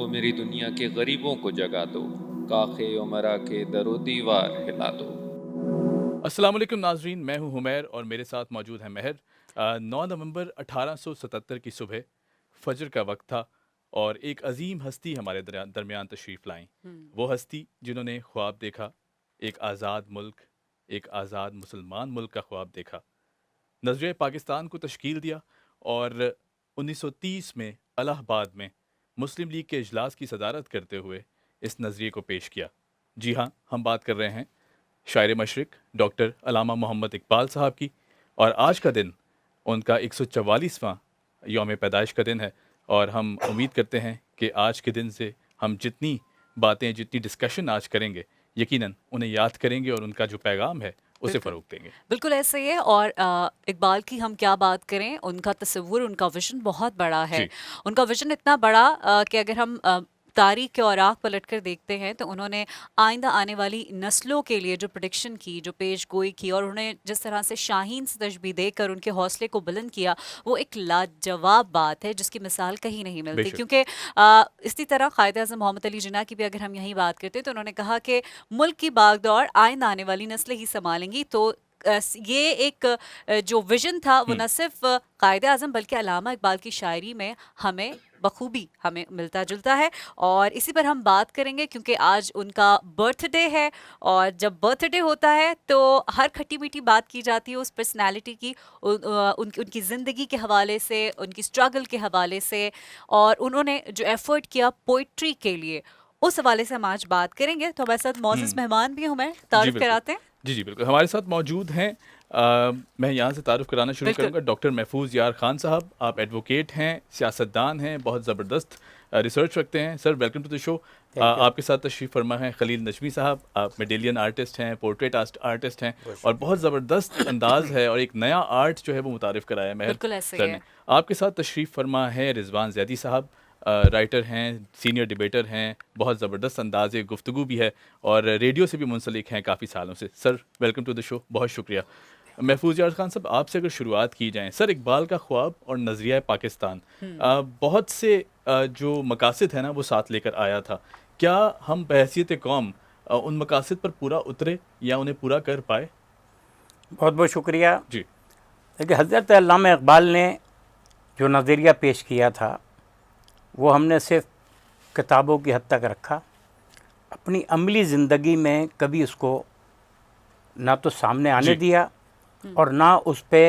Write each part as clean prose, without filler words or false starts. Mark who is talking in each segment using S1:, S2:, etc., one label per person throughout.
S1: ہو میری دنیا کے غریبوں کو جگا دو، کاخ عمرا کے در و دیوار ہلا دو۔
S2: السلام علیکم ناظرین، میں ہوں حمیر اور میرے ساتھ موجود ہے مہر۔ 9 نومبر 1877 کی صبح فجر کا وقت تھا اور ایک عظیم ہستی ہمارے درمیان تشریف لائیں۔ وہ ہستی جنہوں نے خواب دیکھا، ایک آزاد ملک، ایک آزاد مسلمان ملک کا خواب دیکھا، نظریہ پاکستان کو تشکیل دیا اور 1930 میں الہ آباد میں مسلم لیگ کے اجلاس کی صدارت کرتے ہوئے اس نظریے کو پیش کیا۔ جی ہاں، ہم بات کر رہے ہیں شاعر مشرق ڈاکٹر علامہ محمد اقبال صاحب کی، اور آج کا دن ان کا 144واں یوم پیدائش کا دن ہے، اور ہم امید کرتے ہیں کہ آج کے دن سے ہم جتنی باتیں، جتنی ڈسکشن آج کریں گے، یقیناً انہیں یاد کریں گے اور ان کا جو پیغام ہے اسے فروغ دیں گے۔
S3: بالکل ایسا ہی ہے، اور اقبال کی ہم کیا بات کریں، ان کا تصور، ان کا ویژن بہت بڑا ہے۔ ان کا ویژن اتنا بڑا کہ اگر ہم تاریخ کے اوراق پلٹ کر دیکھتے ہیں تو انہوں نے آئندہ آنے والی نسلوں کے لیے جو پریڈکشن کی، جو پیش گوئی کی، اور انہیں جس طرح سے شاہین سے تشبیہ دے کر ان کے حوصلے کو بلند کیا، وہ ایک لاجواب بات ہے جس کی مثال کہیں نہیں ملتی۔ کیونکہ اسی طرح قائد اعظم محمد علی جناح کی بھی اگر ہم یہی بات کرتے ہیں تو انہوں نے کہا کہ ملک کی باغ دوڑ آئندہ آنے والی نسلیں ہی سنبھالیں گی۔ تو یہ ایک جو ویژن تھا وہ نہ صرف قائد اعظم بلکہ علامہ اقبال کی شاعری میں ہمیں بخوبی ہمیں ملتا جلتا ہے، اور اسی پر ہم بات کریں گے کیونکہ آج ان کا برتھ ڈے ہے، اور جب برتھ ڈے ہوتا ہے تو ہر کھٹی میٹھی بات کی جاتی ہے اس پرسنالٹی کی، ان کی زندگی کے حوالے سے، ان کی اسٹرگل کے حوالے سے، اور انہوں نے جو ایفرٹ کیا پوئٹری کے لیے، اس حوالے سے ہم آج بات کریں گے۔ تو ہمارے ساتھ معزز مہمان بھی ہمیں تعارف کراتے ہیں۔
S2: جی بالکل، ہمارے ساتھ موجود ہیں، میں یہاں سے تعارف کرانا شروع کروں گا، ڈاکٹر محفوظ یار خان صاحب۔ آپ ایڈوکیٹ ہیں، سیاستدان ہیں، بہت زبردست ریسرچ رکھتے ہیں۔ سر ویلکم ٹو دی شو۔ آپ کے ساتھ تشریف فرما ہیں خلیل نجمی صاحب، آپ میڈیلین آرٹسٹ ہیں، پورٹریٹ آرٹسٹ ہیں، اور بہت زبردست انداز ہے اور ایک نیا آرٹ جو ہے وہ متعارف کرایا ہے مہر سر نے۔ آپ کے ساتھ تشریف فرما ہے رضوان زیدی صاحب، رائٹر ہیں، سینئر ڈیبیٹر ہیں، بہت زبردست انداز گفتگو بھی ہے اور ریڈیو سے بھی منسلک ہیں کافی سالوں سے۔ سر ویلکم ٹو دی شو، بہت شکریہ۔ محفوظ یار خان صاحب، آپ سے اگر شروعات کی جائیں، سر اقبال کا خواب اور نظریہ پاکستان بہت سے جو مقاصد ہیں نا وہ ساتھ لے کر آیا تھا، کیا ہم بحیثیت قوم ان مقاصد پر پورا اترے یا انہیں پورا کر پائے؟
S4: بہت بہت شکریہ۔
S2: جی
S4: دیکھیے، حضرت علامہ اقبال نے جو نظریہ پیش کیا تھا وہ ہم نے صرف کتابوں کی حد تک رکھا، اپنی عملی زندگی میں کبھی اس کو نہ تو سامنے آنے دیا، اور نہ اس پہ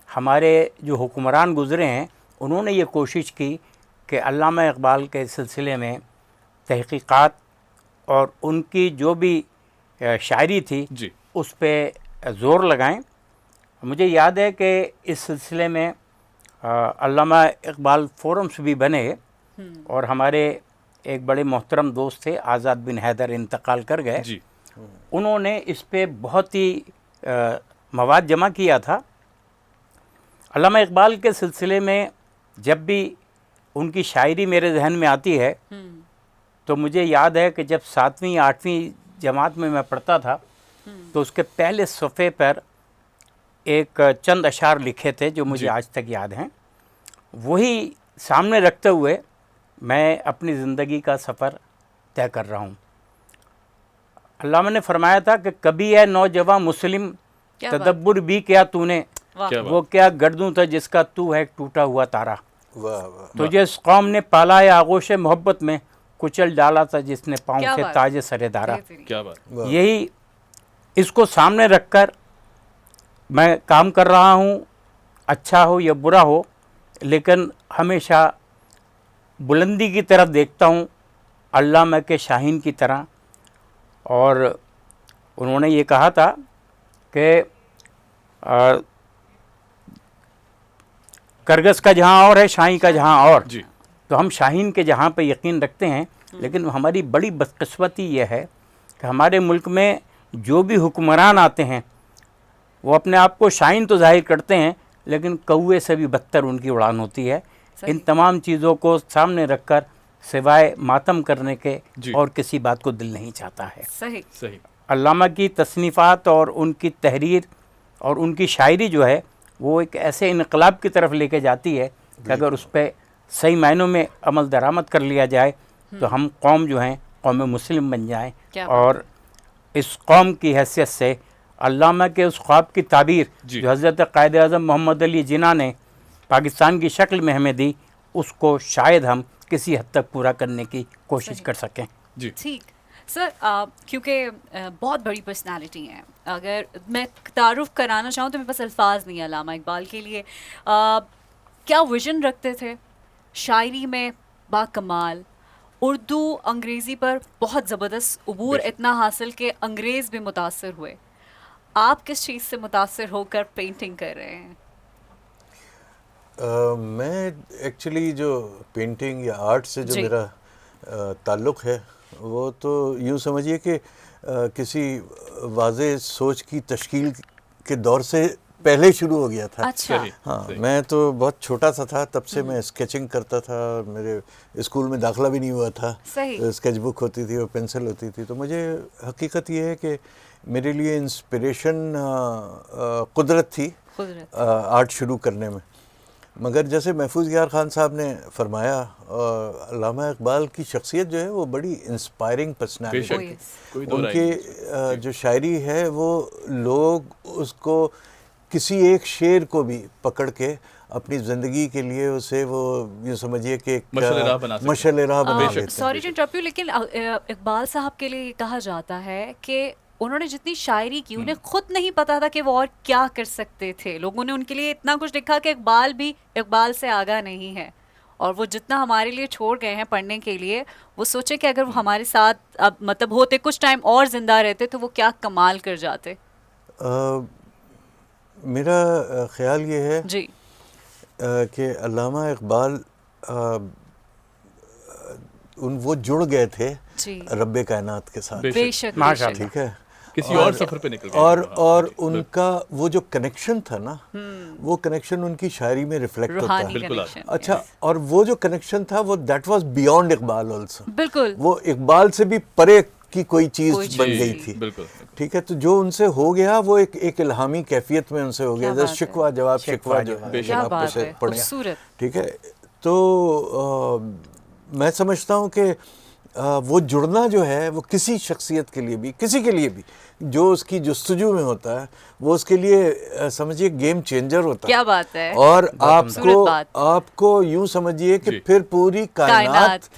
S4: ہمارے جو حکمران گزرے ہیں انہوں نے یہ کوشش کی کہ علامہ اقبال کے سلسلے میں تحقیقات اور ان کی جو بھی شاعری تھی اس پہ زور لگائیں۔ مجھے یاد ہے کہ اس سلسلے میں علامہ اقبال فورمز بھی بنے، اور ہمارے ایک بڑے محترم دوست تھے آزاد بن حیدر، انتقال کر گئے، انہوں نے اس پہ بہت ہی مواد جمع کیا تھا۔ علامہ اقبال کے سلسلے میں جب بھی ان کی شاعری میرے ذہن میں آتی ہے تو مجھے یاد ہے کہ جب 7ویں 8ویں جماعت میں پڑھتا تھا تو اس کے پہلے صفحے پر ایک چند اشعار لکھے تھے جو مجھے آج تک یاد ہیں، وہی سامنے رکھتے ہوئے میں اپنی زندگی کا سفر طے کر رہا ہوں۔ علامہ نے فرمایا تھا کہ کبھی ہے نوجواں مسلم تدبر بھی کیا تو نے، وہ کیا گردوں تھا جس کا تو ہے ٹوٹا ہوا تارا، تجھے اس قوم نے پالا ہے آغوش محبت میں، کچل ڈالا تھا جس نے پاؤں سے تاج سر دارا۔ یہی اس کو سامنے رکھ کر میں کام کر رہا ہوں، اچھا ہو یا برا ہو، لیکن ہمیشہ بلندی کی طرف دیکھتا ہوں، علامہ کے شاہین کی طرح۔ اور انہوں نے یہ کہا تھا کہ کرگس کا جہاں اور ہے، شاہین کا جہاں اور، تو ہم شاہین کے جہاں پہ یقین رکھتے ہیں، لیکن ہماری بڑی بدقسمتی یہ ہے کہ ہمارے ملک میں جو بھی حکمران آتے ہیں وہ اپنے آپ کو شاہین تو ظاہر کرتے ہیں لیکن کوے سے بھی بدتر ان کی اڑان ہوتی ہے۔ ان تمام چیزوں کو سامنے رکھ کر سوائے ماتم کرنے کے اور کسی بات کو دل نہیں چاہتا ہے۔
S3: صحیح۔
S4: علامہ کی تصنیفات اور ان کی تحریر اور ان کی شاعری جو ہے وہ ایک ایسے انقلاب کی طرف لے کے جاتی ہے کہ اگر اس پہ صحیح معنوں میں عمل درآمد کر لیا جائے تو ہم قوم جو ہیں قوم مسلم بن جائیں،
S3: کیا بات
S4: اور اس قوم کی حیثیت سے علامہ کے اس خواب کی تعبیر
S2: جی۔
S4: جو حضرت قائد اعظم محمد علی جناح نے پاکستان کی شکل میں ہمیں دی، اس کو شاید ہم کسی حد تک پورا کرنے کی کوشش کر سکیں۔
S2: جی
S3: ٹھیک سر، کیونکہ بہت بڑی پرسنالٹی ہیں، اگر میں تعارف کرانا چاہوں تو میرے پاس الفاظ نہیں ہیں علامہ اقبال کے لیے. کیا ویژن رکھتے تھے شاعری میں؟ با کمال. اردو انگریزی پر بہت زبردست عبور اتنا حاصل کہ انگریز بھی متاثر ہوئے. آپ کس چیز سے متاثر ہو کر پینٹنگ کر رہے ہیں؟
S5: میں ایکچولی جو پینٹنگ یا آرٹ سے جو میرا تعلق ہے وہ تو یوں سمجھیے کہ کسی واضح سوچ کی تشکیل کے دور سے پہلے شروع ہو گیا تھا.
S3: اچھا.
S5: ہاں، میں تو بہت چھوٹا سا تھا تب سے میں اسکیچنگ کرتا تھا. میرے اسکول میں داخلہ بھی نہیں ہوا تھا. اسکیچ بک ہوتی تھی اور پینسل ہوتی تھی. تو مجھے حقیقت یہ ہے کہ میرے لیے انسپریشن قدرت تھی آرٹ شروع کرنے میں. مگر جیسے محفوظ یار خان صاحب نے فرمایا، علامہ اقبال کی شخصیت جو ہے وہ بڑی انسپائرنگ پرسنالٹی ہے. ان کی جو شاعری ہے وہ لوگ اس کو کسی ایک شعر کو بھی پکڑ کے اپنی زندگی کے لیے اسے وہ یوں سمجھیے کہ مشعل راہ بنا لیتے ہیں.
S3: سوری ٹو انٹرپٹ یو، لیکن اقبال صاحب کے لیے کہا جاتا ہے کہ انہوں نے جتنی شاعری کی انہیں خود نہیں پتا تھا کہ وہ اور کیا کر سکتے تھے. لوگوں نے ان کے لیے اتنا کچھ لکھا کہ اقبال بھی اقبال سے آگاہ نہیں ہے، اور وہ جتنا ہمارے لیے چھوڑ گئے ہیں پڑھنے کے لیے، وہ سوچے کہ اگر وہ ہمارے ساتھ اب مطلب ہوتے کچھ ٹائم اور زندہ رہتے تو وہ کیا کمال کر جاتے.
S5: میرا خیال یہ ہے
S3: جی
S5: کہ علامہ اقبال وہ جڑ گئے تھے رب کائنات کے ساتھ.
S3: بے شک.
S5: ٹھیک ہے،
S2: کسی اور سفر پہ نکل گئے.
S5: اور ان کا وہ جو کنیکشن تھا نا، وہ کنیکشن ان کی شاعری میں ریفلیکٹ ہوتا ہے. اچھا، اور وہ جو کنیکشن تھا وہ that was beyond Iqbal also.
S3: بالکل،
S5: وہ اقبال سے بھی پرے کی کوئی چیز بن گئی تھی.
S2: بالکل.
S5: ٹھیک ہے، تو جو ان سے ہو گیا وہ ایک الہامی کیفیت میں ان سے ہو گیا. جیسے شکوہ جواب شکوہ جو ہے پڑھیں. ٹھیک ہے، تو میں سمجھتا ہوں کہ وہ جڑنا جو ہے وہ کسی شخصیت کے لیے بھی، کسی کے لیے بھی جو اس کی جستجو میں ہوتا ہے، وہ اس کے لیے سمجھیے گیم چینجر ہوتا ہے.
S3: کیا بات ہے.
S5: اور آپ کو یوں سمجھیے کہ پھر پوری کائنات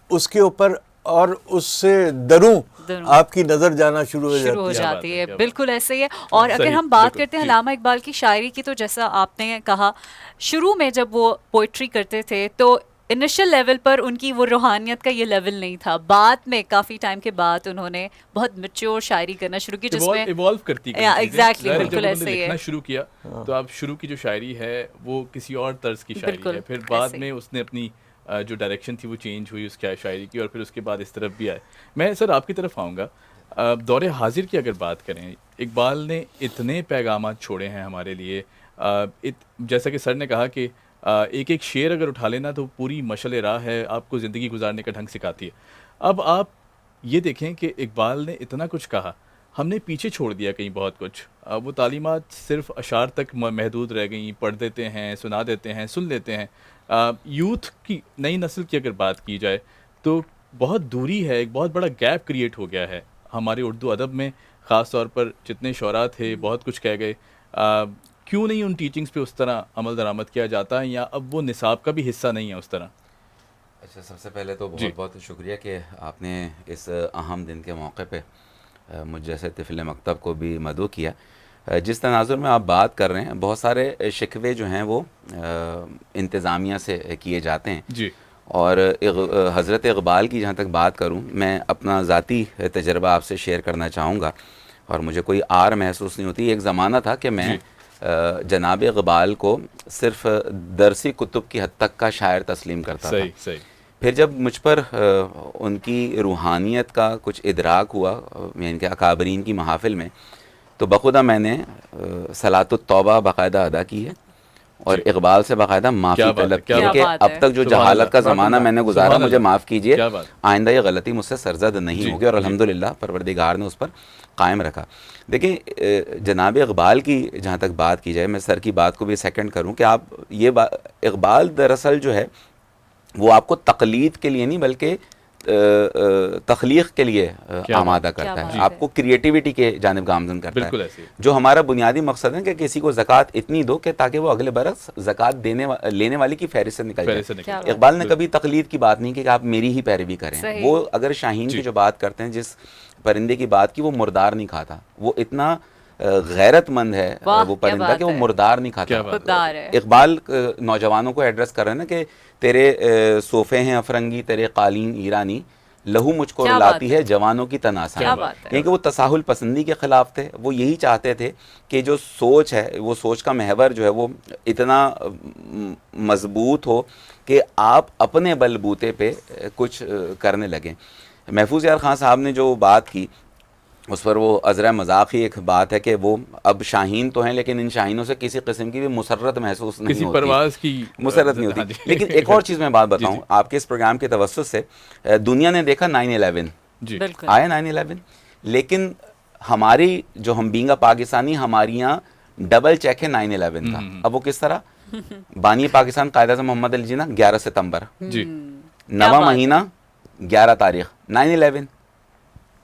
S5: اس کے اوپر اور اس سے دروں آپ کی نظر جانا شروع ہو
S3: جاتی ہے. بالکل ایسے ہی ہے. اور اگر ہم بات کرتے ہیں علامہ اقبال کی شاعری کی، تو جیسا آپ نے کہا شروع میں جب وہ پوئٹری کرتے تھے تو انیشل لیول پر ان کی وہ روحانیت کا یہ لیول نہیں تھا. بعد میں کافی ٹائم کے بعد انہوں نے بہت میچور شاعری کرنا شروع کی، جس میں
S2: ایوالو کرتی گئی.
S3: ایگزیکٹلی، بالکل ایسے ہی ہے.
S2: لکھنا شروع کیا تو اب شروع کی جو شاعری ہے وہ کسی اور طرز کی شاعری ہے. پھر بعد میں اس نے اپنی جو ڈائریکشن تھی وہ چینج ہوئی اس کی شاعری کی، اور پھر اس کے بعد اس طرف بھی آئے. میں سر آپ کی طرف آؤں گا. دور حاضر کی اگر بات کریں، اقبال نے اتنے پیغامات چھوڑے ہیں ہمارے لیے. جیسا کہ سر نے کہا کہ ایک ایک شعر اگر اٹھا لینا تو پوری مشعل راہ ہے، آپ کو زندگی گزارنے کا ڈھنگ سکھاتی ہے. اب آپ یہ دیکھیں کہ اقبال نے اتنا کچھ کہا، ہم نے پیچھے چھوڑ دیا کہیں بہت کچھ. وہ تعلیمات صرف اشعار تک محدود رہ گئیں، پڑھ دیتے ہیں، سنا دیتے ہیں، سن لیتے ہیں. یوتھ کی نئی نسل کی اگر بات کی جائے تو بہت دوری ہے، ایک بہت بڑا گیپ کریٹ ہو گیا ہے ہمارے اردو ادب میں. خاص طور پر جتنے شعراء تھے بہت کچھ کہہ گئے. کیوں نہیں ان ٹیچنگز پہ اس طرح عمل درآمد کیا جاتا ہے، یا اب وہ نصاب کا بھی حصہ نہیں ہے اس طرح؟
S6: اچھا، سب سے پہلے تو بہت بہت شکریہ کہ آپ نے اس اہم دن کے موقع پہ مجھ جیسے طفل مکتب کو بھی مدعو کیا. جس تناظر میں آپ بات کر رہے ہیں، بہت سارے شکوے جو ہیں وہ انتظامیہ سے کیے جاتے ہیں.
S2: جی.
S6: اور حضرت اقبال کی جہاں تک بات کروں، میں اپنا ذاتی تجربہ آپ سے شیئر کرنا چاہوں گا، اور مجھے کوئی آر محسوس نہیں ہوتی. ایک زمانہ تھا کہ میں جناب اقبال کو صرف درسی کتب کی حد تک کا شاعر تسلیم کرتا تھا.
S2: صحیح.
S6: پھر جب مجھ پر ان کی روحانیت کا کچھ ادراک ہوا، یعنی کہ اکابرین کی محافل میں، تو بخدا میں نے صلاۃ التوبہ باقاعدہ ادا کی ہے اور اقبال سے باقاعدہ معافی طلب کی ہے کہ اب تک جو جہالت کا زمانہ میں نے گزارا مجھے معاف کیجیے، آئندہ یہ غلطی مجھ سے سرزد نہیں ہوگی، اور الحمدللہ پروردگار نے اس پر قائم رکھا. دیکھیں، جناب اقبال کی جہاں تک بات کی جائے، میں سر کی بات کو بھی سیکنڈ کروں کہ آپ یہ اقبال دراصل جو ہے وہ آپ کو تقلید کے لیے نہیں بلکہ تخلیق کے لیے آمادہ
S3: کیا
S6: کرتا
S3: بات
S6: ہے،
S3: ہے۔
S6: آپ کو کریٹیوٹی کے جانب گامزن کرتا
S2: بالکل
S6: ہے،
S2: ایسے ہی۔
S6: جو ہمارا بنیادی مقصد ہے کہ کسی کو زکوٰۃ اتنی دو کہ تاکہ وہ اگلے برس زکوٰۃ لینے والے کی فہرست سے نکل
S2: فہرست سے
S6: جائے۔
S2: نکل
S3: جائے۔
S6: اقبال نے کبھی تقلید کی بات نہیں کی کہ آپ میری ہی پیروی کریں،
S3: صحیح۔
S6: وہ اگر شاہین کی جو بات کرتے ہیں، جس پرندے کی بات کی، وہ مردار نہیں کھاتا، وہ اتنا غیرت مند ہے
S3: واہ،
S6: وہ
S3: کیا
S6: پرندہ
S3: بات
S6: کہ وہ
S3: ہے۔
S6: مردار نہیں کھاتا۔
S2: کیا بات ہے۔
S3: خوددار ہے۔
S6: اقبال نوجوانوں کو ایڈریس کر رہے ہیں نا کہ تیرے صوفے ہیں افرنگی، تیرے قالین ایرانی، لہو مجھ کو
S3: کیا
S6: رلاتی
S3: بات
S6: ہے جوانوں کی تناسا۔
S3: کیا بات ہے۔
S6: یعنی کہ وہ تساہل پسندی کے خلاف تھے، وہ یہی چاہتے تھے کہ جو سوچ ہے، وہ سوچ کا محور جو ہے وہ اتنا مضبوط ہو کہ آپ اپنے بل بوتے پہ کچھ کرنے لگیں۔ محفوظ یار خان صاحب نے جو بات کی اس پر وہ عذرا مذاق ہی ایک بات ہے کہ وہ اب شاہین تو ہیں لیکن ان شاہینوں سے کسی قسم کی بھی مسرت محسوس نہیں
S2: کسی
S6: ہوتی،
S2: پرواز کی
S6: مسرت نہیں
S2: ہاں
S6: ہوتی۔
S2: جی۔
S6: لیکن ایک اور چیز میں بات بتاؤں آپ کے اس پروگرام کے توسط سے، دنیا نے دیکھا 9/11
S2: جی
S3: بالکل
S6: آیا 9/11، لیکن ہماری جو ہم بینگا پاکستانی، ہماری یہاں ڈبل چیک ہے 9/11 کا۔ اب وہ کس طرح؟ بانی پاکستان قائد اعظم محمد علی جناح 11 ستمبر،
S2: جی
S6: 9واں مہینہ 11 تاریخ 9/11،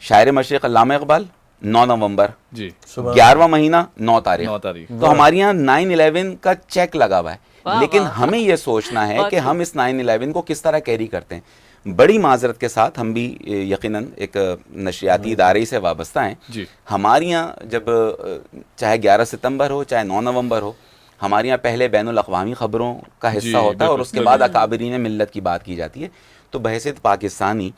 S6: شاعر مشرق علامہ اقبال 9 نومبر،
S2: جی
S6: 11واں مہینہ 9 تاریخ۔
S2: 9 تاریخ۔
S6: تو ہمارے یہاں 9/11 کا چیک لگا ہوا ہے،
S3: واہ
S6: لیکن
S3: واہ۔
S6: ہمیں یہ سوچنا ہے کہ ہم اس 9/11 کو کس طرح کیری کرتے ہیں۔ بڑی معذرت کے ساتھ ہم بھی یقیناً ایک نشریاتی ادارے سے وابستہ ہیں،
S2: جی
S6: ہمارے یہاں جب چاہے 11 ستمبر ہو چاہے 9 نومبر ہو، ہمارے یہاں پہلے بین الاقوامی خبروں کا
S2: جی،
S6: حصہ ہوتا ہے اور
S2: بالکل،
S6: اس کے بعد اکابرین ملت کی بات کی جاتی ہے۔ تو بحیثیت پاکستانی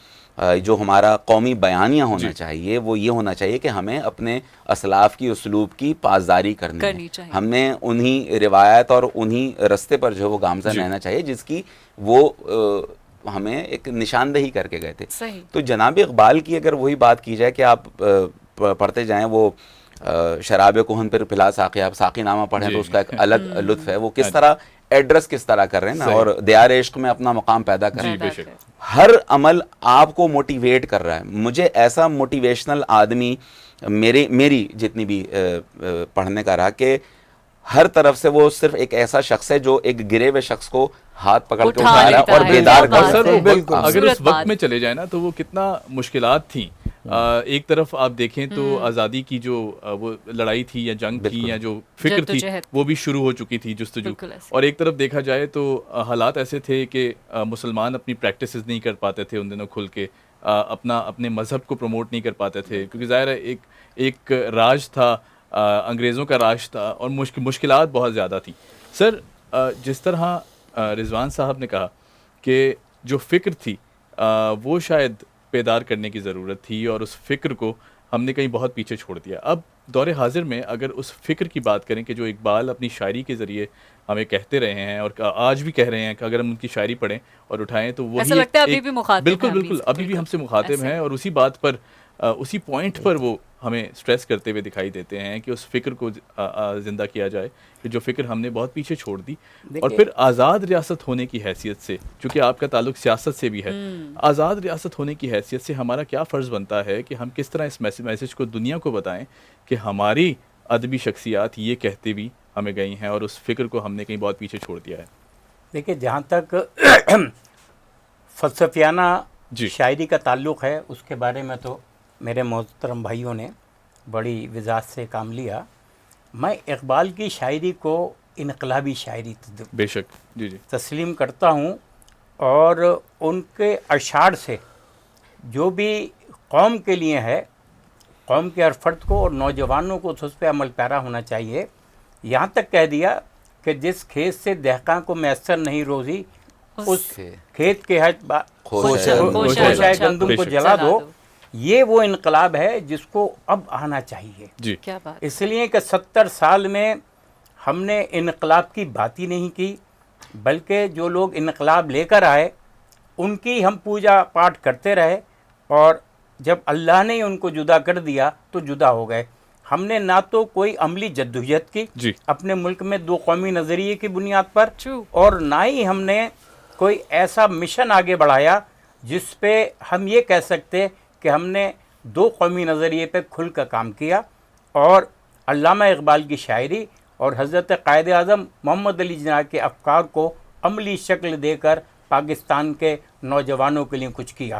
S6: جو ہمارا قومی بیانیہ ہونا چاہیے وہ یہ ہونا چاہیے کہ ہمیں اپنے اسلاف کی اسلوب کی پاسداری کرنی ہے،
S3: چاہیے۔
S6: ہمیں انہی روایت اور انہی رستے پر جو ہے وہ گامزن رہنا چاہیے جس کی وہ ہمیں ایک نشاندہی کر کے گئے تھے۔
S3: صحیح۔
S6: تو جناب اقبال کی اگر وہی بات کی جائے کہ آپ پڑھتے جائیں وہ شراب کہن پر پلا ساقی، آپ ساقی نامہ پڑھیں تو اس کا ایک الگ لطف ہے، وہ کس طرح ایڈریس کس طرح کر رہے ہیں نا، اور دیار عشق میں اپنا مقام پیدا کر رہے
S2: جی
S6: ہیں۔
S2: بے شک۔
S6: ہر عمل آپ کو موٹیویٹ کر رہا ہے۔ مجھے ایسا موٹیویشنل آدمی میری جتنی بھی پڑھنے کا رہا کہ ہر طرف سے وہ صرف ایک ایسا شخص ہے جو ایک گرے ہوئے شخص کو ہاتھ پکڑ کے اٹھا رہا ہے اور بیدار کر
S2: اور
S6: رہا
S2: سر
S6: ہے۔
S2: وہ
S5: بالکل۔
S2: اگر اس
S3: خوبصورت
S2: وقت
S3: بات۔
S2: میں چلے جائیں نا تو وہ کتنا مشکلات تھیں۔ ایک طرف آپ دیکھیں تو آزادی کی جو وہ لڑائی تھی یا جنگ تھی یا جو فکر تھی
S3: جدوجہد۔
S2: وہ بھی شروع ہو چکی تھی، جستجو۔
S3: بالکل ایسے۔
S2: اور ایک طرف دیکھا جائے تو حالات ایسے تھے کہ مسلمان اپنی پریکٹسز نہیں کر پاتے تھے ان دنوں کھل کے، اپنے مذہب کو پروموٹ نہیں کر پاتے تھے، کیونکہ ظاہر ہے ایک راج تھا، انگریزوں کا راج تھا اور مشکلات بہت زیادہ تھیں۔ سر جس طرح رضوان صاحب نے کہا کہ جو فکر تھی وہ شاید بیدار کرنے کی ضرورت تھی اور اس فکر کو ہم نے کہیں بہت پیچھے چھوڑ دیا۔ اب دور حاضر میں اگر اس فکر کی بات کریں کہ جو اقبال اپنی شاعری کے ذریعے ہمیں کہتے رہے ہیں اور آج بھی کہہ رہے ہیں کہ اگر ہم ان کی شاعری پڑھیں اور اٹھائیں تو وہ
S3: ایسا لگتا ہے ابھی بھی مخاطب ہیں
S2: بالکل
S3: ہم
S2: بالکل
S3: بھی سے،
S2: ابھی بھی ہم سے مخاطب ہیں، اور اسی بات پر اسی پوائنٹ پر وہ ہمیں سٹریس کرتے ہوئے دکھائی دیتے ہیں کہ اس فکر کو زندہ کیا جائے کہ جو فکر ہم نے بہت پیچھے چھوڑ دی۔ اور پھر آزاد ریاست ہونے کی حیثیت سے، چونکہ آپ کا تعلق سیاست سے بھی ہے، آزاد ریاست ہونے کی حیثیت سے ہمارا کیا فرض بنتا ہے کہ ہم کس طرح اس میسج کو دنیا کو بتائیں کہ ہماری ادبی شخصیات یہ کہتے بھی ہمیں گئی ہیں اور اس فکر کو ہم نے کہیں بہت پیچھے چھوڑ دیا ہے۔
S4: دیکھیے جہاں تک فلسفیانہ شاعری کا تعلق ہے اس کے بارے میں تو میرے محترم بھائیوں نے بڑی وضاحت سے کام لیا۔ میں اقبال کی شاعری کو انقلابی شاعری
S2: بے شک جی
S4: تسلیم کرتا ہوں، اور ان کے اشعار سے جو بھی قوم کے لیے ہے، قوم کے ہر فرد کو اور نوجوانوں کو اس پہ عمل پیرا ہونا چاہیے۔ یہاں تک کہہ دیا کہ جس کھیت سے دہقاں کو میسر نہیں روزی، اس کھیت کے خوشہ گندم کو جلا دو۔ یہ وہ انقلاب ہے جس کو اب آنا چاہیے۔
S2: جی
S3: کیا بات۔
S4: اس لیے کہ 70 سال میں ہم نے انقلاب کی بات ہی نہیں کی، بلکہ جو لوگ انقلاب لے کر آئے ان کی ہم پوجا پاٹ کرتے رہے، اور جب اللہ نے ان کو جدا کر دیا تو جدا ہو گئے۔ ہم نے نہ تو کوئی عملی جدوجہد کی اپنے ملک میں دو قومی نظریے کی بنیاد پر، اور نہ ہی ہم نے کوئی ایسا مشن آگے بڑھایا جس پہ ہم یہ کہہ سکتے کہ ہم نے دو قومی نظریے پہ کھل کر کام کیا۔ اور علامہ اقبال کی شاعری اور حضرت قائد اعظم محمد علی جناح کے افکار کو عملی شکل دے کر پاکستان کے نوجوانوں کے لیے کچھ کیا۔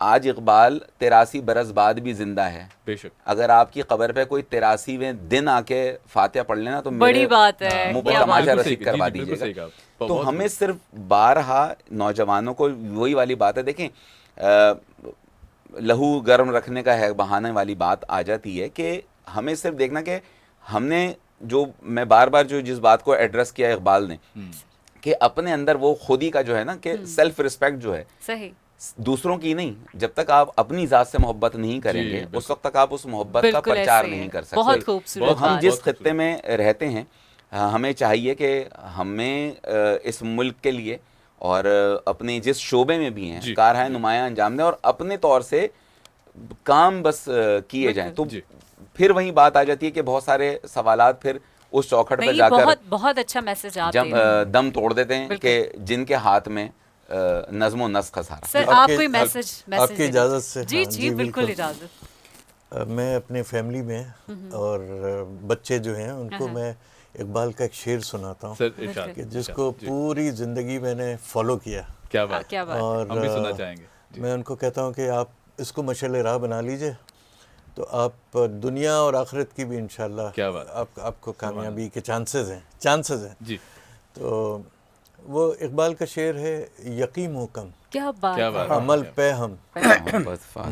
S6: آج اقبال 83 برس بعد بھی زندہ ہے.
S2: بے شک.
S6: اگر آپ کی قبر پہ کوئی 83ویں دن آ کے فاتحہ پڑھ لینا تو
S3: بڑی بات ہے.
S6: منہ پہ تماشا رسید کروا دیجیے گا. تو ہمیں صرف بارہا نوجوانوں کو وہی والی بات ہے, دیکھیں لہو گرم رکھنے کا ہے بہانے والی بات آ جاتی ہے کہ ہمیں صرف دیکھنا کہ ہم نے جو میں بار بار جو جس بات کو ایڈریس کیا اقبال نے کہ اپنے اندر وہ خودی کا جو ہے نا کہ سیلف رسپیکٹ جو ہے
S3: صحیح
S6: دوسروں کی نہیں, جب تک آپ اپنی ذات سے محبت نہیں کریں گے اس وقت تک آپ اس محبت کا پرچار نہیں کر سکتے.
S3: بہت خوبصورت.
S6: تو ہم جس خطے میں رہتے ہیں ہمیں چاہیے کہ ہمیں اس ملک کے لیے اور اپنے جس شعبے میں بھی ہیں کارہائے نمایاں انجام دیں اور اپنے طور سے کام بس کیے جائیں. تو پھر وہی بات آ جاتی ہے کہ بہت سارے سوالات پھر اس چوکھٹ پہ جا کر
S3: بہت اچھا میسج آپ
S6: جب دم توڑ دیتے ہیں کہ جن کے ہاتھ میں نظم و نسق سارا.
S3: سر آپ کوئی میسج
S5: آپ کی اجازت سے.
S3: جی جی بالکل اجازت.
S5: میں اپنے فیملی میں اور بچے جو ہیں ان کو میں اقبال کا ایک شعر سناتا ہوں کہ جس کو پوری زندگی میں نے فالو کیا.
S2: کیا بات,
S5: اور
S2: ہم بھی سننا چاہیں گے.
S5: میں ان کو کہتا ہوں کہ آپ اس کو مشعل راہ بنا لیجئے تو آپ دنیا اور آخرت کی بھی انشاءاللہ آپ کو کامیابی کے چانسز ہیں.
S2: جی.
S5: تو وہ اقبال کا شعر ہے یقین محکم
S3: کیا بات,
S5: عمل پہ ہم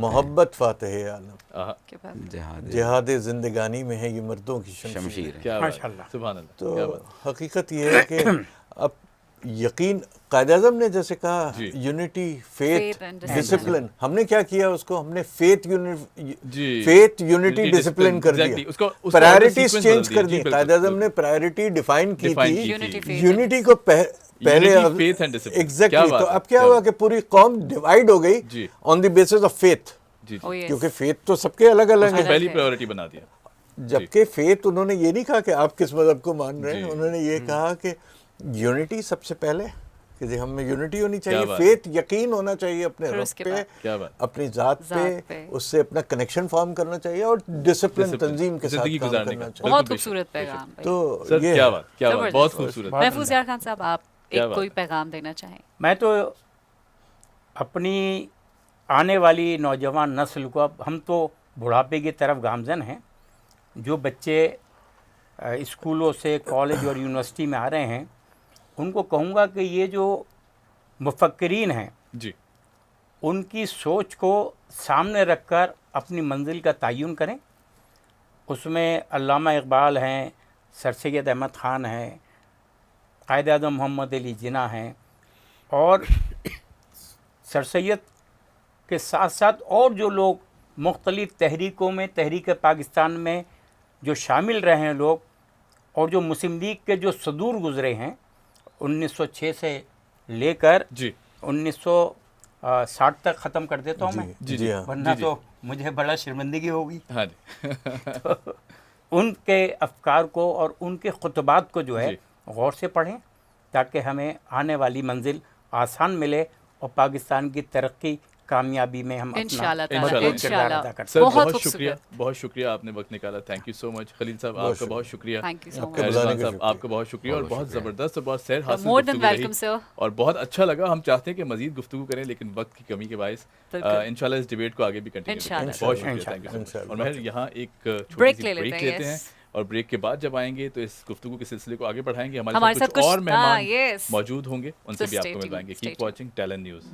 S5: محبت فاتح عالم جہاد زندگانی میں ہے یہ مردوں کی شمشیر.
S2: سبحان اللہ.
S5: تو حقیقت یہ ہے کہ اب یقین قائد اعظم نے جیسے کہا یونٹی فیتھ ڈسپلن, ہم نے کیا کیا اس کو, ہم نے فیتھ یونٹی ڈسپلن کر دیا, پرائرٹیز چینج کر دی. قائد اعظم نے پرائرٹی ڈیفائن کی تھی یونٹی کو پہلے ایگزیکٹلی. تو اب کیا ہوا کہ پوری قوم ڈیوائیڈ ہو گئی آن دی بیسس آف فیتھ, کیونکہ فیتھ تو سب کے الگ الگ ہے,
S2: پہلی پرائیورٹی بنا دیا.
S5: جبکہ فیتھ انہوں نے یہ نہیں کہا کہ آپ کس مذہب کو مان رہے ہیں, انہوں نے یہ کہا کہ یونٹی سب سے پہلے کہ ہم میں یونٹی ہونی چاہیے, فیتھ یقین ہونا چاہیے اپنے رب پہ, اپنی ذات پہ, اس سے اپنا کنیکشن فارم کرنا چاہیے اور ڈسپلن تنظیم کے ساتھ کام کرنا چاہیے.
S3: بہت خوبصورت پیغام.
S5: تو
S2: کیا بات, بہت خوبصورت.
S3: محفوظ یار خان صاحب آپ ایک کوئی پیغام دینا چاہیں؟
S4: میں تو اپنی آنے والی نوجوان نسل کو, اب ہم تو بڑھاپے کی طرف گامزن ہیں, جو بچے اسکولوں سے کالج اور یونیورسٹی میں آ رہے ہیں ان کو کہوں گا کہ یہ جو مفکرین ہیں
S2: جی
S4: ان کی سوچ کو سامنے رکھ کر اپنی منزل کا تعین کریں. اس میں علامہ اقبال ہیں, سر سید احمد خان ہیں, قائد اعظم محمد علی جناح ہیں, اور سر سید کے ساتھ ساتھ اور جو لوگ مختلف تحریکوں میں, تحریک پاکستان میں جو شامل رہے ہیں لوگ, اور جو مسلم لیگ کے جو صدور گزرے ہیں 1906 سے لے کر 1960 تک ختم کر دیتا ہوں میں, ورنہ تو مجھے بڑا شرمندگی ہوگی. ان کے افکار کو اور ان کے خطبات کو جو ہے غور سے پڑھیں تاکہ ہمیں آنے والی منزل آسان ملے اور پاکستان کی ترقی کامیابی میں ہم اپنا کردار ادا کر سکیں.
S2: بہت شکریہ, بہت شکریہ آپ نے وقت نکالا. تھینک یو سو مچ. خلیل صاحب آپ کا بہت شکریہ. صاحب آپ کا بہت شکریہ, اور بہت زبردست اور بہت سیر حاصل گفتگو رہی اور بہت اچھا لگا. ہم چاہتے ہیں کہ مزید گفتگو کریں لیکن وقت کی کمی کے باعث انشاءاللہ اس ڈیبیٹ کو آگے بھی کنٹینیو کریں. بہت شکریہ, تھینک یو سو مچ. اور مہر یہاں ایک چھوٹی سی بریک لیتے ہیں اور بریک کے بعد جب آئیں گے تو اس گفتگو کے سلسلے کو آگے بڑھائیں گے. ہمارے ساتھ کچھ اور مہمان موجود ہوں گے, ان سے بھی آپ کو ملوائیں گے. Keep watching talent news.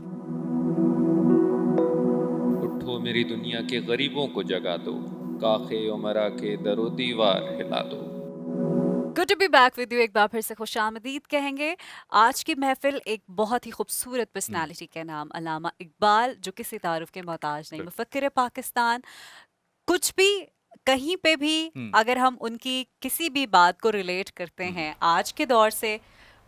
S1: اٹھو میری دنیا کے غریبوں کو جگا دو, کاخ عمرا کے در و دیوار ہلا دو.
S3: Good to be back with you. ایک بار پھر سے خوش آمدید کہیں گے. آج کی محفل ایک بہت ہی خوبصورت پرسنالٹی کے نام علامہ اقبال, جو کسی تعارف کے محتاج نہیں, مفکر پاکستان. کچھ بھی کہیں پہ بھی اگر ہم ان کی کسی بھی بات کو ریلیٹ کرتے ہیں آج کے دور سے,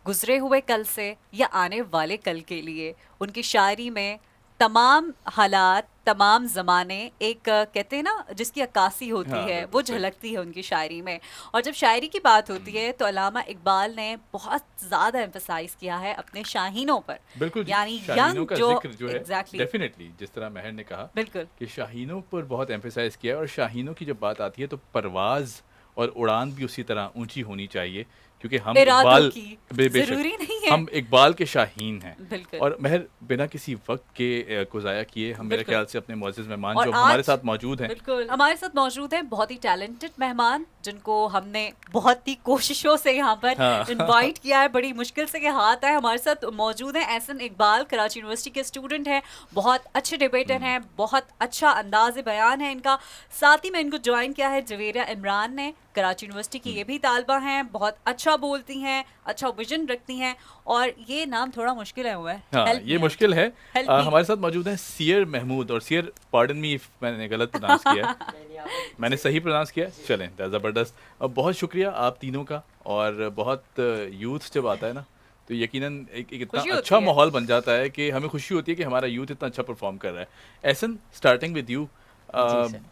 S3: گزرے ہوئے کل سے یا آنے والے کل کے لیے, ان کی شاعری میں تمام حالات, تمام زمانے, ایک کہتے ہیں نا جس کی عکاسی ہوتی ہے وہ جھلکتی ہے ان کی شاعری میں. اور جب شاعری کی بات ہوتی ہے تو علامہ اقبال نے بہت زیادہ ایمفسائز کیا ہے اپنے شاہینوں پر.
S2: بالکل,
S3: یعنی
S2: شاہینوں کا ذکر جو ہے ڈیفینیٹلی, جس طرح مہر نے کہا
S3: بالکل
S2: کہ شاہینوں پر بہت ایمفسائز کیا ہے. اور شاہینوں کی جب بات آتی ہے تو پرواز اور اڑان بھی اسی طرح اونچی ہونی چاہیے, کیونکہ ہم
S3: ارادوں
S2: اقبال
S3: کی
S2: بے شک
S3: ضروری نہیں ہے.
S2: ہم اقبال کے شاہین ہیں.
S3: بالکل.
S2: اور مہر بنا کسی وقت کے کو ضائع کیے ہم میرے
S3: بالکل.
S2: خیال سے اپنے معزز مہمان
S3: اور
S2: جو
S3: آج-
S2: ہمارے ساتھ موجود ہیں
S3: بالکل ہمارے ساتھ موجود ہیں بہت ہی ٹیلنٹڈ مہمان جن کو ہم نے بہت ہی کوششوں سے یہاں پر انوائٹ کیا ہے, بڑی مشکل سے یہ ہاتھ آئے. ہمارے ساتھ موجود ہیں احسن اقبال, کراچی یونیورسٹی کے اسٹوڈنٹ ہیں, بہت اچھے ڈیبیٹر ہیں, بہت اچھا انداز بیان ہے ان کا. ساتھ ہی میں ان کو جوائن کیا ہے جویریہ عمران نے, کراچی یونیورسٹی کی یہ بھی طالبہ ہیں, بہت اچھا بولتی ہیں, اچھا ویژن رکھتی ہیں, اور یہ نام تھوڑا مشکل ہے ہوا ہے.
S2: ہاں یہ مشکل ہے.
S3: Help me.
S2: ہمارے ساتھ موجود ہیں سیر محمود, اور سیر پارڈن می میں نے غلط پروناؤنس کیا ہے, میں نے صحیح پروناؤنس کیا. چلیں زبردست. بہت شکریہ آپ تینوں کا. اور بہت یوتھ جب آتا ہے نا تو یقیناً ایک اتنا اچھا ماحول بن جاتا ہے کہ ہمیں خوشی ہوتی ہے کہ ہمارا یوتھ اتنا اچھا پرفارم کر رہا ہے. احسن اسٹارٹنگ ود یو,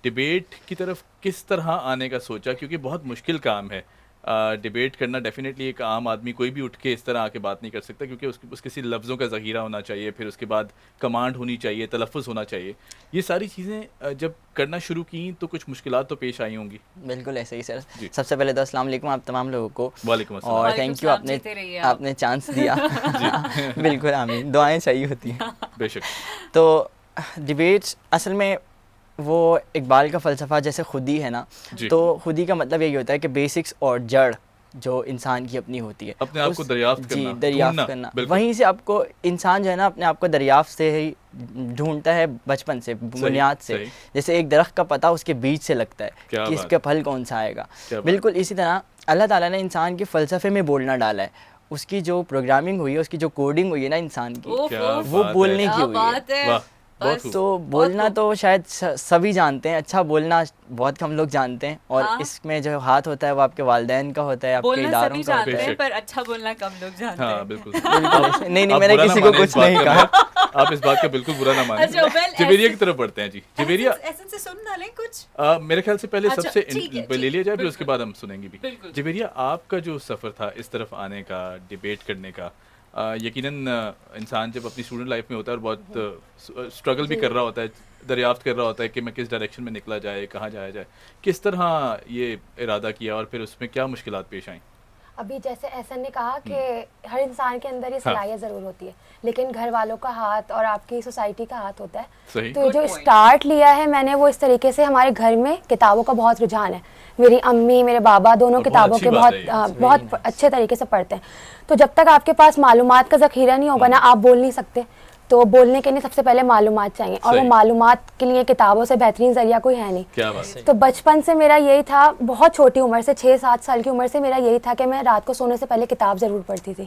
S2: ڈبیٹ کی طرف کس طرح آنے کا سوچا, کیونکہ بہت مشکل کام ہے ڈبیٹ کرنا. ڈیفینیٹلی ایک عام آدمی کوئی بھی اٹھ کے اس طرح آ کے بات نہیں کر سکتا, کیونکہ اس کسی لفظوں کا ذخیرہ ہونا چاہیے, پھر اس کے بعد کمانڈ ہونی چاہیے, تلفظ ہونا چاہیے. یہ ساری چیزیں جب کرنا شروع کیں تو کچھ مشکلات تو پیش آئی ہوں گی.
S7: بالکل ایسے ہی سر. سب سے پہلے تو السلام علیکم آپ تمام لوگوں کو.
S2: وعلیکم السلام.
S7: اور تھینک یو آپ نے چانس دیا. بالکل آمین, دعائیں چاہیے ہوتی ہیں.
S2: بے شک.
S7: تو ڈبیٹس اصل میں وہ اقبال کا فلسفہ جیسے خودی ہے نا, تو خودی کا مطلب یہی ہوتا ہے کہ بیسکس اور جڑ جو انسان کی اپنی ہوتی ہے
S2: اپنے آپ کو دریافت کرنا.
S7: جی دریافت کرنا, وہیں سے آپ کو انسان جو ہے نا اپنے آپ کو دریافت سے ہی ڈھونڈتا ہے بچپن سے, بنیاد سے. جیسے ایک درخت کا پتا اس کے بیج سے لگتا ہے کہ اس کا پھل کون سا آئے گا. بالکل اسی طرح اللہ تعالیٰ نے انسان کے فلسفے میں بولنا ڈالا ہے. اس کی جو پروگرامنگ ہوئی ہے, اس کی جو کوڈنگ ہوئی ہے نا انسان کی, وہ بولنے کی ہوئی ہے. تو بولنا تو شاید سبھی جانتے ہیں, اچھا بولنا بہت کم لوگ جانتے ہیں, اور اس میں جو ہاتھ ہوتا ہے وہ آپ کے والدین کا ہوتا ہے, آپ کے اداروں کا ہوتا ہے,
S3: پر اچھا بولنا کم لوگ جانتے ہیں.
S2: بالکل.
S7: نہیں میں نے کسی کو کچھ نہیں کہا.
S2: آپ اس بات کا بالکل برا نہ مانیں. جویریہ کی طرف بڑھتے ہیں. جی جویریہ
S3: سے سننا لیں کچھ.
S2: میرے خیال سے پہلے سب سے لے لیا جائے, پھر اس کے بعد ہم سنیں گے بھی. جویریہ آپ کا جو سفر تھا اس طرف آنے کا, ڈیبیٹ کرنے کا, یقیناً انسان جب اپنی اسٹوڈنٹ لائف میں ہوتا ہے اور بہت اسٹرگل بھی کر رہا ہوتا ہے, دریافت کر رہا ہوتا ہے کہ میں کس ڈائریکشن میں نکلا جائے, کہاں جایا جائے, کس طرح یہ ارادہ کیا اور پھر اس میں کیا مشکلات پیش آئیں؟
S8: ابھی جیسے احسن نے کہا کہ ہر انسان کے اندر یہ صلاحیت ضرور ہوتی ہے, لیکن گھر والوں کا ہاتھ اور آپ کی سوسائٹی کا ہاتھ ہوتا ہے. تو جو اسٹارٹ لیا ہے میں نے وہ اس طریقے سے, ہمارے گھر میں کتابوں کا بہت رجحان ہے. میری امی میرے بابا دونوں کتابوں کے بہت اچھے طریقے سے پڑھتے ہیں. تو جب تک آپ کے پاس معلومات کا ذخیرہ نہیں ہوگا نا, آپ بول نہیں سکتے. تو بولنے کے لیے سب سے پہلے معلومات چاہیے, اور وہ معلومات کے لیے کتابوں سے بہترین ذریعہ کوئی ہے نہیں. تو بچپن سے میرا یہی تھا, بہت چھوٹی عمر سے 6-7 سال کی عمر سے میرا یہی تھا کہ میں رات کو سونے سے پہلے کتاب ضرور پڑھتی تھی.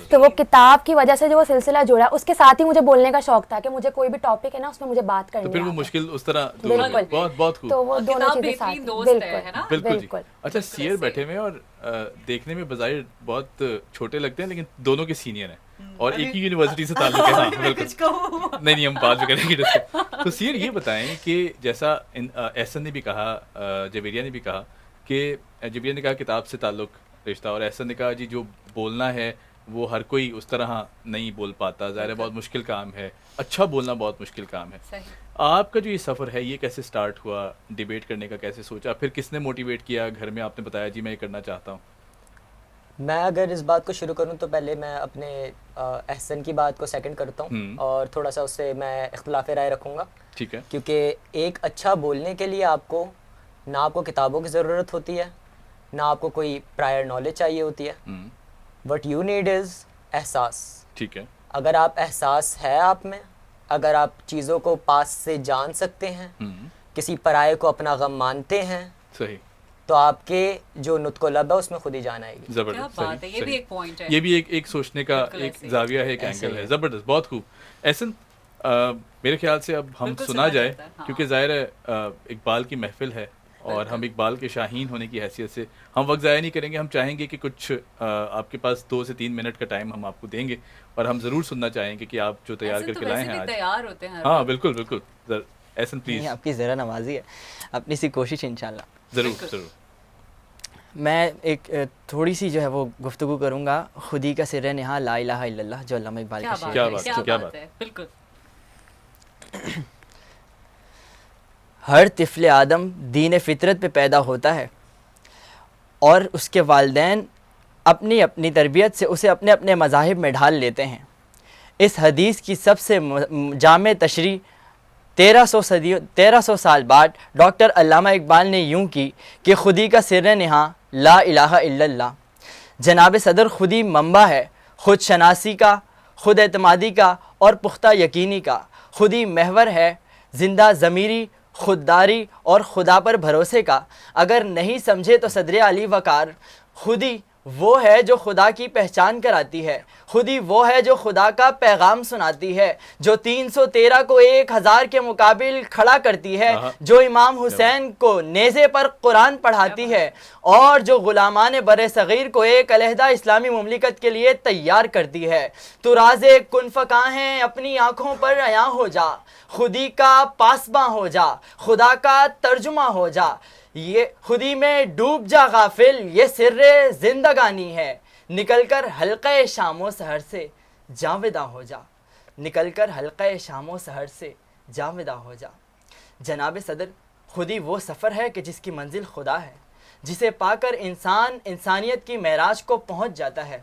S8: تو وہ کتاب کی وجہ سے جو وہ سلسلہ جڑا, اس کے ساتھ ہی مجھے بولنے کا شوق تھا کہ مجھے کوئی بھی ٹاپک ہے نا اس میں مجھے بات کرنی ہے.
S2: پھر وہ مشکل اس طرح بہت خوب.
S8: تو وہ دونوں چیزیں ساتھ.
S2: بالکل. اچھا سیر بیٹھے ہوئے اور دیکھنے میں بظاہر بہت چھوٹے لگتے ہیں, لیکن دونوں کے سینئر ہیں اور ایک ہی یونیورسٹی سے تعلق ہے. ہاں بالکل. نہیں ہم بعد میں کریں گے. تو سیر یہ بتائیں کہ جیسا احسن نے بھی کہا, جویریہ نے بھی کہا کہ جویریہ نے کہا کتاب سے تعلق رشتہ, اور احسن نے کہا جی جو بولنا ہے وہ ہر کوئی اس طرح نہیں بول پاتا, ظاہر ہے بہت مشکل کام ہے, اچھا بولنا بہت مشکل کام ہے. آپ کا جو یہ سفر ہے یہ کیسے سٹارٹ ہوا, ڈیبیٹ کرنے کا کیسے سوچا, پھر کس نے موٹیویٹ کیا, گھر میں آپ نے بتایا جی میں یہ کرنا چاہتا ہوں؟
S9: میں اگر اس بات کو شروع کروں تو پہلے میں اپنے احسن کی بات کو سیکنڈ کرتا ہوں, اور تھوڑا سا اس سے میں اختلاف رائے رکھوں گا.
S2: ٹھیک ہے.
S9: کیونکہ ایک اچھا بولنے کے لیے آپ کو نہ آپ کو کتابوں کی ضرورت ہوتی ہے, نہ آپ کو کوئی پرائر نالج چاہیے ہوتی ہے. وٹ یو نیڈ از احساس.
S2: ٹھیک ہے.
S9: اگر آپ احساس ہے آپ میں, اگر آپ چیزوں کو پاس سے جان سکتے ہیں, کسی پرائے کو اپنا غم مانتے ہیں,
S2: صحیح,
S9: تو آپ کے جو نطق و لب ہے اس میں خود ہی جان آئے گی.
S2: زبردست. یہ بھی ایک پوائنٹ ہے, یہ بھی ایک سوچنے کا ایک زاویہ ہے, ایک اینگل ہے. زبردست, بہت خوب. احسن میرے خیال سے اب ہم سنا جائے, کیونکہ ظاہر ہے اقبال کی محفل ہے اور ہم اقبال کے شاہین ہونے کی حیثیت سے ہم وقت ضائع نہیں کریں گے. ہم چاہیں گے کہ کچھ آپ کے پاس 2 سے 3 منٹ کا ٹائم ہم آپ کو دیں گے, اور ہم ضرور سننا چاہیں گے کہ آپ جو تیار کر کے لائے ہیں آج. ہاں بالکل بالکل. احسن پلیز.
S7: آپ کی ذرا نوازی ہے, اپنی سی کوشش انشاءاللہ.
S2: ضرور ضرور.
S7: میں ایک تھوڑی سی جو ہے وہ گفتگو کروں گا خودی کا سر نہا لا الہ الا اللہ, جو علامہ اقبال کا شعر ہے.
S2: کیا بات ہے.
S3: بالکل.
S7: ہر طفل آدم دین فطرت پہ پیدا ہوتا ہے, اور اس کے والدین اپنی اپنی تربیت سے اسے اپنے اپنے مذاہب میں ڈھال لیتے ہیں۔ اس حدیث کی سب سے جامع تشریح 1300 سال بعد ڈاکٹر علامہ اقبال نے یوں کی کہ خودی کا سر نہاں لا الہ الا اللہ۔ جناب صدر خودی منبع ہے خود شناسی کا، خود اعتمادی کا اور پختہ یقینی کا۔ خودی محور ہے زندہ ضمیری، خودداری اور خدا پر بھروسے کا۔ اگر نہیں سمجھے تو صدر علی وقار، خودی وہ ہے جو خدا کی پہچان کراتی ہے، خودی وہ ہے جو خدا کا پیغام سناتی ہے، جو 313 کو 1000 کے مقابل کھڑا کرتی ہے، جو امام حسین کو نیزے پر قرآن پڑھاتی ہے، اور جو غلامان بر صغیر کو ایک علیحدہ اسلامی مملکت کے لیے تیار کرتی ہے۔ تو راز کن فکاں ہیں اپنی آنکھوں پر عیاں ہو جا، خودی کا پاسباں ہو جا، خدا کا ترجمہ ہو جا، یہ خودی میں ڈوب جا غافل، یہ سر زندگانی ہے، نکل کر حلقہ شام و سحر سے جاوداں ہو جا، نکل کر حلقہ شام و سحر سے جاوداں ہو جا۔ جناب صدر خودی وہ سفر ہے کہ جس کی منزل خدا ہے، جسے پا کر انسان انسانیت کی معراج کو پہنچ جاتا ہے۔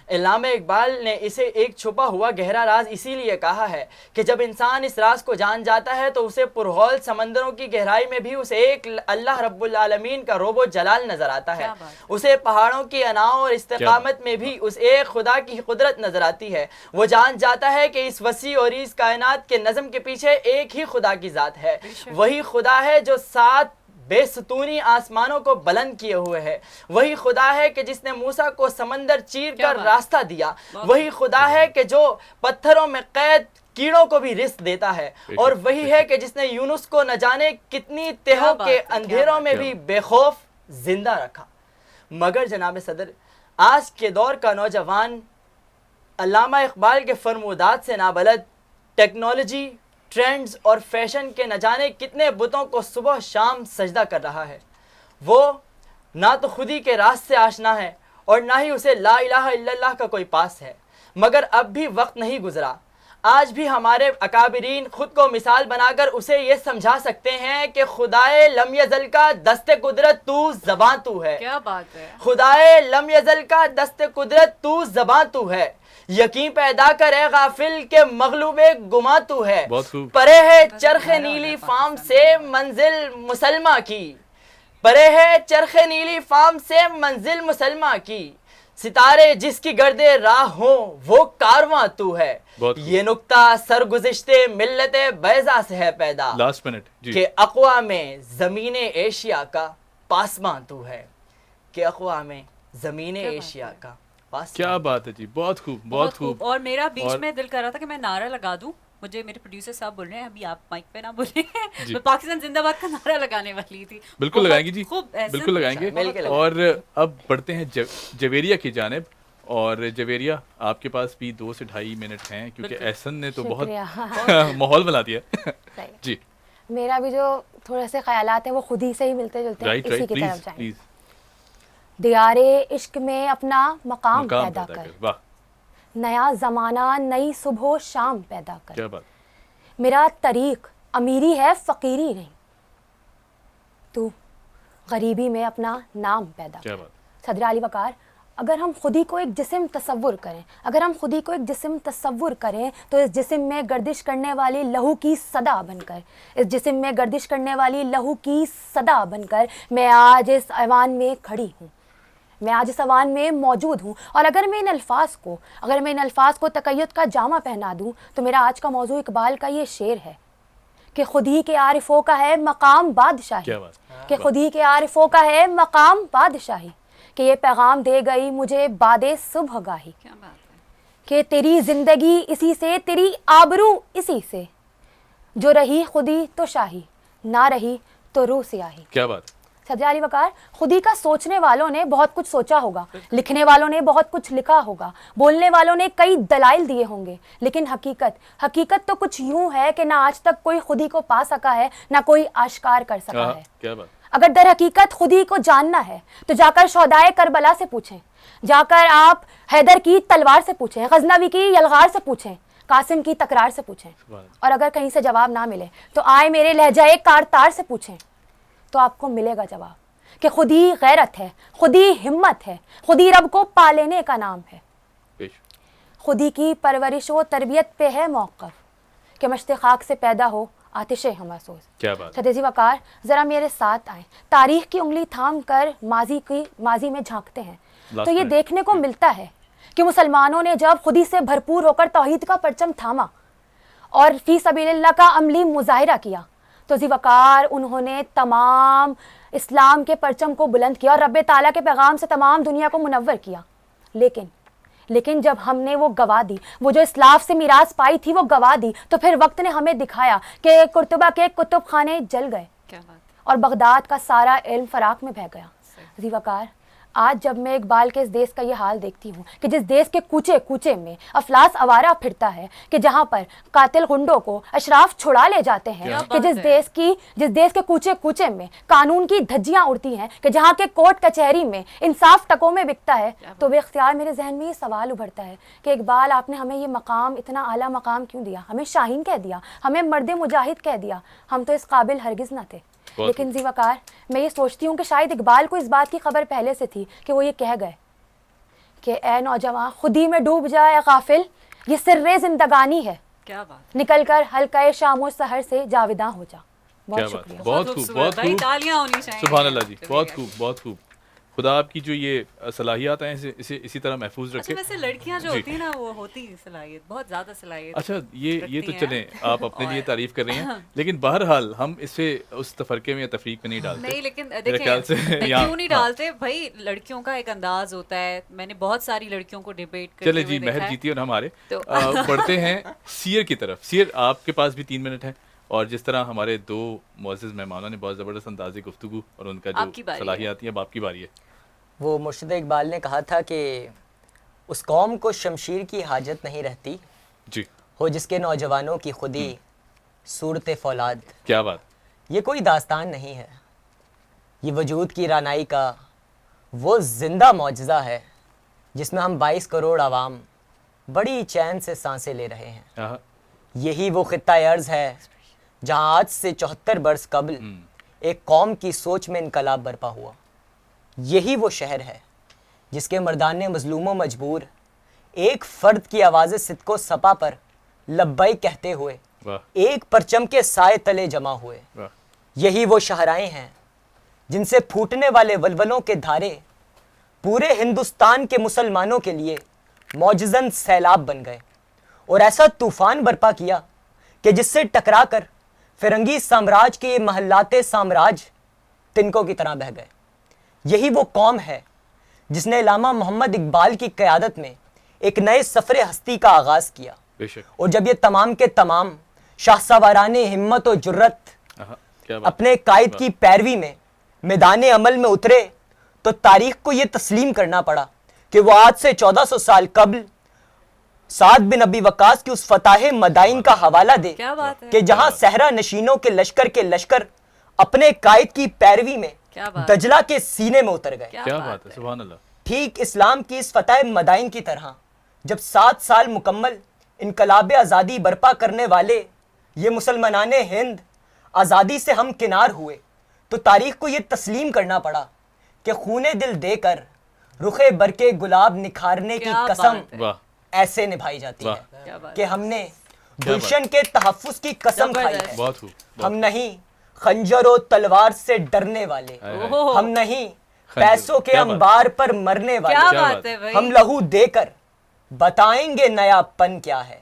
S7: علامہ اقبال نے اسے ایک چھپا ہوا گہرا راز اسی لیے کہا ہے کہ جب انسان اس راز کو جان جاتا ہے تو اسے پرہول سمندروں کی گہرائی میں بھی اسے ایک اللہ رب العالمین کا روب و جلال نظر آتا ہے، اسے پہاڑوں کی اناؤ اور استقامت میں بھی اس ایک خدا کی قدرت نظر آتی ہے۔ وہ جان جاتا ہے کہ اس وسیع اور اس کائنات کے نظم کے پیچھے ایک ہی خدا کی ذات ہے، وہی خدا ہے جو 7 بے ستونی آسمانوں کو بلند کیے ہوئے ہے، وہی خدا ہے کہ جس نے موسیٰ کو سمندر چیر کر راستہ دیا، وہی خدا ہے کہ جو پتھروں میں قید کیڑوں کو بھی رزق دیتا ہے، اور وہی ہے کہ جس نے یونس کو نہ جانے کتنی تہوں کے اندھیروں میں بھی بے خوف زندہ رکھا۔ مگر جناب صدر آج کے دور کا نوجوان علامہ اقبال کے فرمودات سے نابلد، ٹیکنالوجی، ٹرینڈز اور فیشن کے نہ جانے کتنے بتوں کو صبح شام سجدہ کر رہا ہے۔ وہ نہ تو خودی کے راز سے آشنا ہے اور نہ ہی اسے لا الہ الا اللہ کا کوئی پاس ہے، مگر اب بھی وقت نہیں گزرا۔ آج بھی ہمارے اکابرین خود کو مثال بنا کر اسے یہ سمجھا سکتے ہیں کہ خدائے لم یزل کا دست قدرت تو زباں تو ہے۔
S3: کیا بات ہے!
S7: خدائے لم یزل کا دست قدرت تو زباں تو ہے، یقین پیدا کرے غافل کے مغلوب گماں تو ہے، پرے ہے چرخ نیلی فام سے منزل مسلمہ کی، پرے ہے چرخ نیلی فام سے منزل مسلمہ کی، ستارے جس کی گرد راہ ہوں وہ کارواں تو ہے، یہ نکتہ سرگزشتے ملت بیضا سے ہے پیدا، کہ اقوام زمین ایشیا کا پاسباں تو ہے، کہ اقوام زمین ایشیا کا۔
S2: کیا بات ہے جی، بہت خوب، بہت خوب۔
S3: اور میرا بیچ میں دل کر رہا تھا کہ میں نعرہ لگا دوں، مجھے میرے پروڈیوسر صاحب بول رہے ہیں ابھی آپ مائک پہ نہ بولیں، میں پاکستان زندہ باد کا نعرہ لگانے والی تھی۔
S2: بالکل لگائیں گے جی، بالکل لگائیں گے۔ اور اب بڑھتے ہیں جویریہ کی جانب، اور جویریہ آپ کے پاس بھی 2 سے 2.5 منٹ ہیں کیونکہ احسن نے تو بہت ماحول بنا دیا جی۔
S8: میرا بھی جو تھوڑے سے خیالات ہیں وہ خود ہی سے ہی ملتے جلتے ہیں، اسی کی طرف جائیں۔ دیار عشق میں اپنا مقام پیدا کر، نیا زمانہ نئی صبح و شام پیدا کر، میرا طریق امیری ہے فقیری نہیں، تو غریبی میں اپنا نام پیدا کر۔ صدر علی وقار، اگر ہم خودی کو ایک جسم تصور کریں، اگر ہم خودی کو ایک جسم تصور کریں تو اس جسم میں گردش کرنے والی لہو کی صدا بن کر، اس جسم میں گردش کرنے والی لہو کی صدا بن کر میں آج اس ایوان میں کھڑی ہوں، میں آج اس ایوان میں موجود ہوں۔ اور اگر میں ان الفاظ کو تقید کا جامہ پہنا دوں تو میرا آج کا موضوع اقبال کا یہ شعر ہے کہ خودی کے عارفوں کا ہے مقام بادشاہی، کہ خودی کے عارفوں کا ہے مقام بادشاہی، کہ یہ پیغام دے گئی مجھے باد صبح گاہی، کہ تیری زندگی اسی سے، تیری آبرو اسی سے، جو رہی خودی تو شاہی، نہ رہی تو روح سیاہی۔
S2: کیا بات!
S8: صدر علی وقار، خودی کا سوچنے والوں نے بہت کچھ سوچا ہوگا، لکھنے والوں نے بہت کچھ لکھا ہوگا، بولنے والوں نے کئی دلائل دیے ہوں گے، لیکن حقیقت تو کچھ یوں ہے کہ نہ آج تک کوئی خودی کو پا سکا ہے، نہ کوئی آشکار کر سکا ہے۔
S2: کیا بات!
S8: اگر در حقیقت خودی کو جاننا ہے تو جا کر شہدائے کربلا سے پوچھیں، جا کر آپ حیدر کی تلوار سے پوچھیں، غزنوی کی یلغار سے پوچھیں، قاسم کی تکرار سے پوچھیں، اور اگر کہیں سے جواب نہ ملے تو آئے میرے لہجہ کارتار سے پوچھیں، تو آپ کو ملے گا جواب۔ کہ خود ہی غیرت ہے, خود ہی ہمت ہے, خود ہی رب کو پا لینے کا نام ہے. خود ہی کی پرورش و تربیت پہ ہے موقف کہ مشت خاک سے پیدا ہو آتش ہمہ سوز.
S2: کیا بات.
S8: فتح وقار ذرا میرے ساتھ آئیں, تاریخ کی انگلی تھام کر ماضی میں جھانکتے ہیں تو یہ دیکھنے کو ملتا ہے کہ مسلمانوں نے جب خودی سے بھرپور ہو کر توحید کا پرچم تھاما اور فی سبیل اللہ کا عملی مظاہرہ کیا تو ذی وقار انہوں نے تمام اسلام کے پرچم کو بلند کیا اور رب تعالیٰ کے پیغام سے تمام دنیا کو منور کیا. لیکن جب ہم نے وہ گوا دی, وہ جو اسلاف سے میراث پائی تھی وہ گوا دی, تو پھر وقت نے ہمیں دکھایا کہ قرطبہ کے کتب خانے جل گئے اور بغداد کا سارا علم فراق میں بہہ گیا. ذی وقار آج جب میں اقبال کے اس دیس کا یہ حال دیکھتی ہوں کہ جس دیس کے کوچے کوچے میں افلاس آوارہ پھرتا ہے, کہ جہاں پر قاتل غنڈوں کو اشراف چھڑا لے جاتے ہیں, کہ جس دیس کے کوچے کوچے میں قانون کی دھجیاں اڑتی ہیں, کہ جہاں کے کورٹ کچہری میں انصاف ٹکوں میں بکتا ہے, تو بے اختیار میرے ذہن میں یہ سوال ابھرتا ہے کہ اقبال آپ نے ہمیں یہ مقام, اتنا اعلیٰ مقام کیوں دیا؟ ہمیں شاہین کہہ دیا, ہمیں مرد مجاہد کہہ دیا, ہم تو اس قابل ہرگز نہ تھے. لیکن ذی وقار میں یہ سوچتی ہوں کہ شاید اقبال کو اس بات کی خبر پہلے سے تھی کہ وہ یہ کہہ گئے کہ اے نوجوان خودی میں ڈوب جائے غافل, یہ سر زندگانی ہے,
S3: کیا بات,
S8: نکل کر حلقہ شام و سحر سے جاویداں ہو جا.
S2: بہت شکریہ, بہت خوب, بہت خوب,
S3: تالیاں ہونی چاہیے.
S2: سبحان اللہ جی, بہت خوب, بہت خوب. خدا آپ کی جو یہ صلاحیات ہیں اسے اسی طرح محفوظ رکھے.
S3: ویسے لڑکیاں جو ہوتی ہیں نا وہ ہوتی ہیں صلاحیت, بہت زیادہ صلاحیت.
S2: اچھا یہ تو چلیں آپ اپنے لیے تعریف کر رہی ہیں, لیکن بہرحال ہم اسے اس تفرقے میں یا تفریق میں نہیں ڈالتے.
S3: نہیں, لیکن دیکھیں کیوں نہیں ڈالتے بھائی, لڑکیوں کا ایک انداز ہوتا ہے. میں نے بہت ساری لڑکیوں کو ڈیبیٹ کرتے
S2: چلے جی, مہر جیتی اور ہمارے بڑھتے ہیں سیر کی طرف. سیر آپ کے پاس بھی 3 منٹ ہیں, اور جس طرح ہمارے 2 معزز مہمانوں نے بہت زبردست اندازی گفتگو اور ان کا جو صلاحیات ہیں, اب آپ کی باری ہے.
S9: وہ مرشد اقبال نے کہا تھا کہ اس قوم کو شمشیر کی حاجت نہیں رہتی
S2: جی,
S9: ہو جس کے نوجوانوں کی خودی صورت فولاد.
S2: کیا بات.
S9: یہ کوئی داستان نہیں ہے, یہ وجود کی رانائی کا وہ زندہ معجزہ ہے جس میں ہم 22 کروڑ عوام بڑی چین سے سانسیں لے رہے ہیں. یہی وہ خطہ ارض ہے جہاں آج سے 74 برس قبل ایک قوم کی سوچ میں انقلاب برپا ہوا. یہی وہ شہر ہے جس کے مردان مظلوم و مجبور ایک فرد کی آواز صدق و صفا پر لبیک کہتے ہوئے ایک پرچم کے سائے تلے جمع ہوئے. یہی وہ شاہراہیں ہیں جن سے پھوٹنے والے ولولوں کے دھارے پورے ہندوستان کے مسلمانوں کے لیے معجزن سیلاب بن گئے اور ایسا طوفان برپا کیا کہ جس سے ٹکرا کر فرنگی سامراج کے یہ محلات سامراج تنکوں کی طرح بہہ گئے. یہی وہ قوم ہے جس نے علامہ محمد اقبال کی قیادت میں ایک نئے سفر ہستی کا آغاز کیا, اور جب یہ تمام کے تمام شاہ سواران ہمت و جرت اپنے قائد کی پیروی میں میدان عمل میں اترے تو تاریخ کو یہ تسلیم کرنا پڑا کہ وہ آج سے 1400 سال قبل سعد بن ابی وقاص کی اس فتح مدائن کا حوالہ دے کہ جہاں صحرا نشینوں کے لشکر اپنے قائد کی پیروی میں دجلہ کے سینے میں اتر گئے.
S2: کیا بات ہے, سبحان اللہ.
S9: ٹھیک اسلام کی اس فتح مدائن کی طرح جب 7 سال مکمل انقلاب آزادی برپا کرنے والے یہ مسلمانان ہند آزادی سے ہم کنار ہوئے تو تاریخ کو یہ تسلیم کرنا پڑا کہ خون دل دے کر رخ برکے گلاب نکھارنے کی قسم ایسے نبھائی جاتی ہے کہ ہم نے گلشن کے تحفظ کی قسم کھائی ہے. ہم نہیں خنجر و تلوار سے ڈرنے والے, ہم نہیں پیسوں کے انبار پر مرنے والے, ہم لہو دے کر بتائیں گے نیا پن کیا ہے,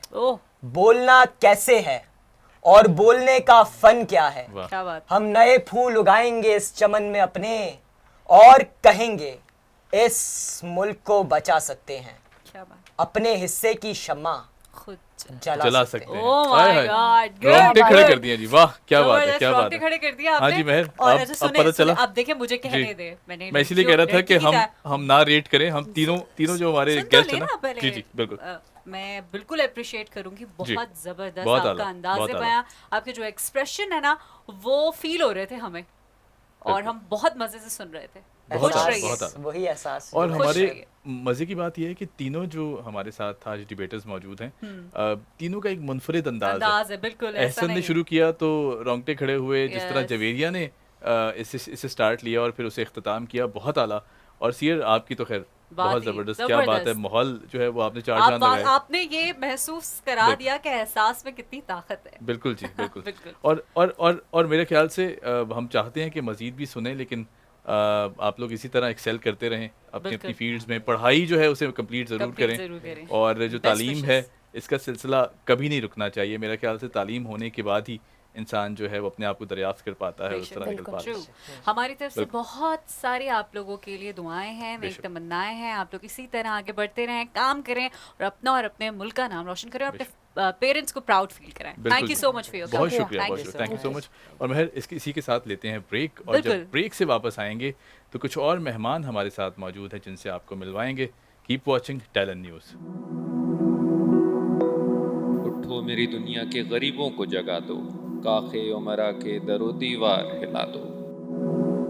S9: بولنا کیسے ہے اور بولنے کا فن کیا ہے. ہم نئے پھول اگائیں گے اس چمن میں اپنے اور کہیں گے اس ملک کو بچا سکتے ہیں, اپنے حصے کی شمع
S2: جلا سکتے ہیں. رونگٹے کھڑے کر دیا جی, واہ کیا بات ہے, کیا بات ہے.
S3: کھڑے کر دیا
S2: ہاں جی مہر, اب پتہ چلا.
S3: اب دیکھیں مجھے کہنے دے,
S2: میں اسی لیے کہہ رہا تھا کہ ہم نہ ریٹ کریں, ہم تینوں جو ہمارے گیسٹ ہیں نا. جی جی بالکل,
S3: میں بالکل اپریشیٹ کروں گی, بہت زبردست آپ کا انداز بیاں, آپ کے جو ایکسپریشن ہے نا وہ فیل ہو رہے تھے ہمیں, اور ہم بہت مزے سے سن رہے تھے.
S9: وہی احساس.
S2: اور ہمارے مزے کی بات یہ ہے کہ تینوں جو ہمارے ساتھ آج ڈیبیٹرز موجود ہیں, تینوں کا ایک منفرد انداز ہے. بالکل احسن نے شروع کیا تو رونگٹے کھڑے ہوئے, جس طرح جویریہ نے اسے اسٹارٹ لیا اور پھر اسے اختتام کیا, بہت اعلیٰ. اور سیر آپ کی تو خیر بہت زبردست, کیا بات ہے, ماحول جو ہے وہ آپ نے 4 چاند لگائے.
S3: آپ نے یہ محسوس کرا دیا کہ احساس میں کتنی طاقت ہے.
S2: بالکل جی, بالکل. اور میرے خیال سے ہم چاہتے ہیں کہ مزید بھی سنیں, لیکن آپ لوگ اسی طرح ایکسیل کرتے رہیں اپنی فیلڈز میں. پڑھائی جو ہے اسے کمپلیٹ ضرور کریں, اور جو تعلیم ہے اس کا سلسلہ کبھی نہیں رکنا چاہیے. میرا خیال سے تعلیم ہونے کے بعد ہی انسان جو ہے وہ اپنے آپ کو دریافت کر پاتا ہے, اس طرح نکل پاتا ہے.
S3: ہماری طرف سے بہت ساری آپ لوگوں کے لیے دعائیں ہیں, نیک تمنائیں ہیں. آپ لوگ اسی طرح آگے بڑھتے رہیں, کام کریں اور اپنا اور اپنے ملک کا نام روشن کریں, اور اپنے پیرنٹس کو پراؤڈ فیل کرائیں. Thank you so much for your
S2: بہت شکریہ, تھینک یو سو مچ. اور مہر اسی کے ساتھ لیتے ہیں بریک, اور جب بریک سے واپس آئیں گے تو کچھ اور مہمان ہمارے ساتھ موجود ہیں جن سے آپ کو ملوائیں گے. Keep watching talent news.
S1: اٹھو میری دنیا کے غریبوں کو جگا دو, کاخے عمرہ کے در و دیوار ہلا دو.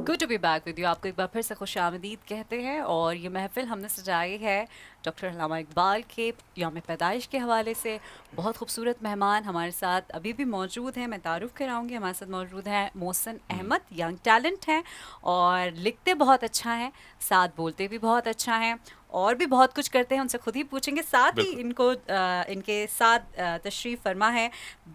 S3: Good to be back with you. آپ کو ایک بار پھر سے خوش آمدید کہتے ہیں. اور یہ محفل ہم نے سجائی ہے ڈاکٹر علامہ اقبال کے یوم پیدائش کے حوالے سے. بہت خوبصورت مہمان ہمارے ساتھ ابھی بھی موجود ہیں, میں تعارف کراؤں گی. ہمارے ساتھ موجود ہیں محسن احمد, ینگ ٹیلنٹ ہیں اور لکھتے بہت اچھا ہیں, ساتھ بولتے بھی بہت اچھا ہیں, اور بھی بہت کچھ کرتے ہیں. ان سے خود ہی پوچھیں گے. ساتھ ہی ان کے ساتھ تشریف فرما ہے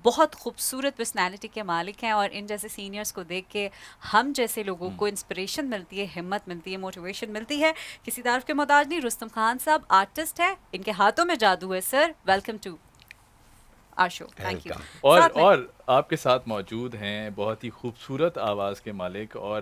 S3: بہت خوبصورت پرسنالٹی کے مالک ہیں, اور ان جیسے سینئرز کو دیکھ کے ہم جیسے لوگوں کو انسپریشن ملتی ہے, ہمت ملتی ہے, موٹیویشن ملتی ہے. کسی تعارف کے محتاج نہیں. رستم خان صاحب آرٹسٹ ہے, ان کے ہاتھوں میں جادو ہے. Sir welcome to our show. Thank you.
S2: اور آپ کے ساتھ موجود ہیں بہت ہی خوبصورت آواز کے مالک, اور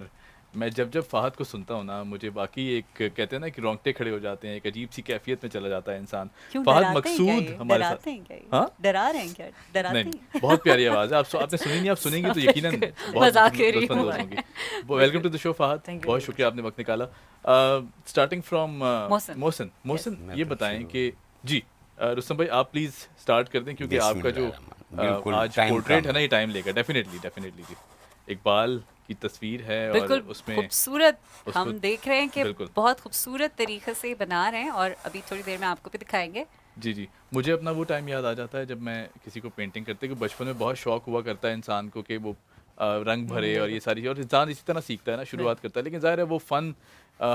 S2: میں جب فہد کو سنتا ہوں نا, مجھے باقی ایک کہتے ہیں نا کہ رونگٹے کھڑے ہو جاتے ہیں, ایک عجیب سی کیفیت میں چلا جاتا ہے انسان. فہد مقصود ہمارے ساتھ. ہاں ڈرا رہے ہیں کیا؟ ڈراتے ہیں. بہت پیاری آواز ہے. آپ نے سنی نہیں, آپ سنیں گے تو یقیناً
S3: مذاق کر رہی ہوں.
S2: ویلکم ٹو دی شو فہد, بہت شکریہ آپ نے وقت نکالا. اسٹارٹنگ فرام محسن, یہ بتائیں کہ جی رستم بھائی آپ پلیز اسٹارٹ کر دیں, کیونکہ آپ کا جو آج پورٹریٹ ہے نا یہ ٹائم لے گا. ڈیفینیٹلی جی. اقبال کی تصویر ہے اور اس میں
S3: خوبصورت ہم دیکھ رہے ہیں کہ بہت خوبصورت طریقے سے بنا رہے ہیں, اور ابھی تھوڑی دیر میں آپ کو بھی دکھائیں گے.
S2: جی مجھے اپنا وہ ٹائم یاد آ جاتا ہے جب میں کسی کو پینٹنگ کرتے کہ بچپن میں بہت شوق ہوا کرتا ہے انسان کو کہ وہ رنگ بھرے اور یہ ساری, اور انسان اسی طرح سیکھتا ہے نا, شروعات کرتا ہے. لیکن ظاہر ہے وہ فن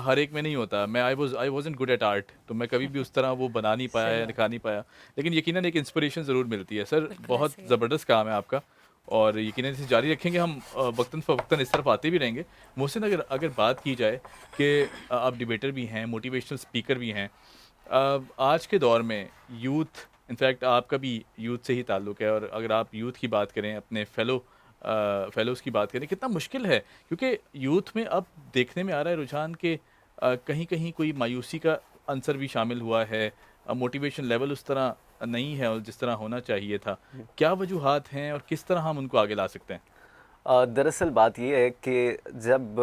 S2: ہر ایک میں نہیں ہوتا. میں I wasn't good at art, تو میں کبھی بھی اس طرح وہ بنا نہیں پایا یا دکھا نہیں پایا. لیکن یقیناً ایک انسپریشن ضرور ملتی ہے. سر بہت زبردست کام ہے آپ کا, اور یقیناً اسے جاری رکھیں گے. ہم وقتاً فوقتاً اس طرف آتے بھی رہیں گے. محسن اگر بات کی جائے کہ آپ ڈیبیٹر بھی ہیں, موٹیویشنل اسپیکر بھی ہیں, آج کے دور میں یوتھ, انفیکٹ آپ کا بھی یوتھ سے ہی تعلق ہے, اور اگر آپ یوتھ کی بات کریں, اپنے فیلوز کی بات کریں, کتنا مشکل ہے, کیونکہ یوتھ میں اب دیکھنے میں آ رہا ہے رجحان کہ کہیں کہیں کوئی مایوسی کا عنصر بھی شامل ہوا ہے, موٹیویشن لیول اس طرح نہیں ہے جس طرح ہونا چاہیے تھا. کیا وجوہات ہیں اور کس طرح ہم ان کو آگے لا سکتے ہیں؟
S10: دراصل بات یہ ہے کہ جب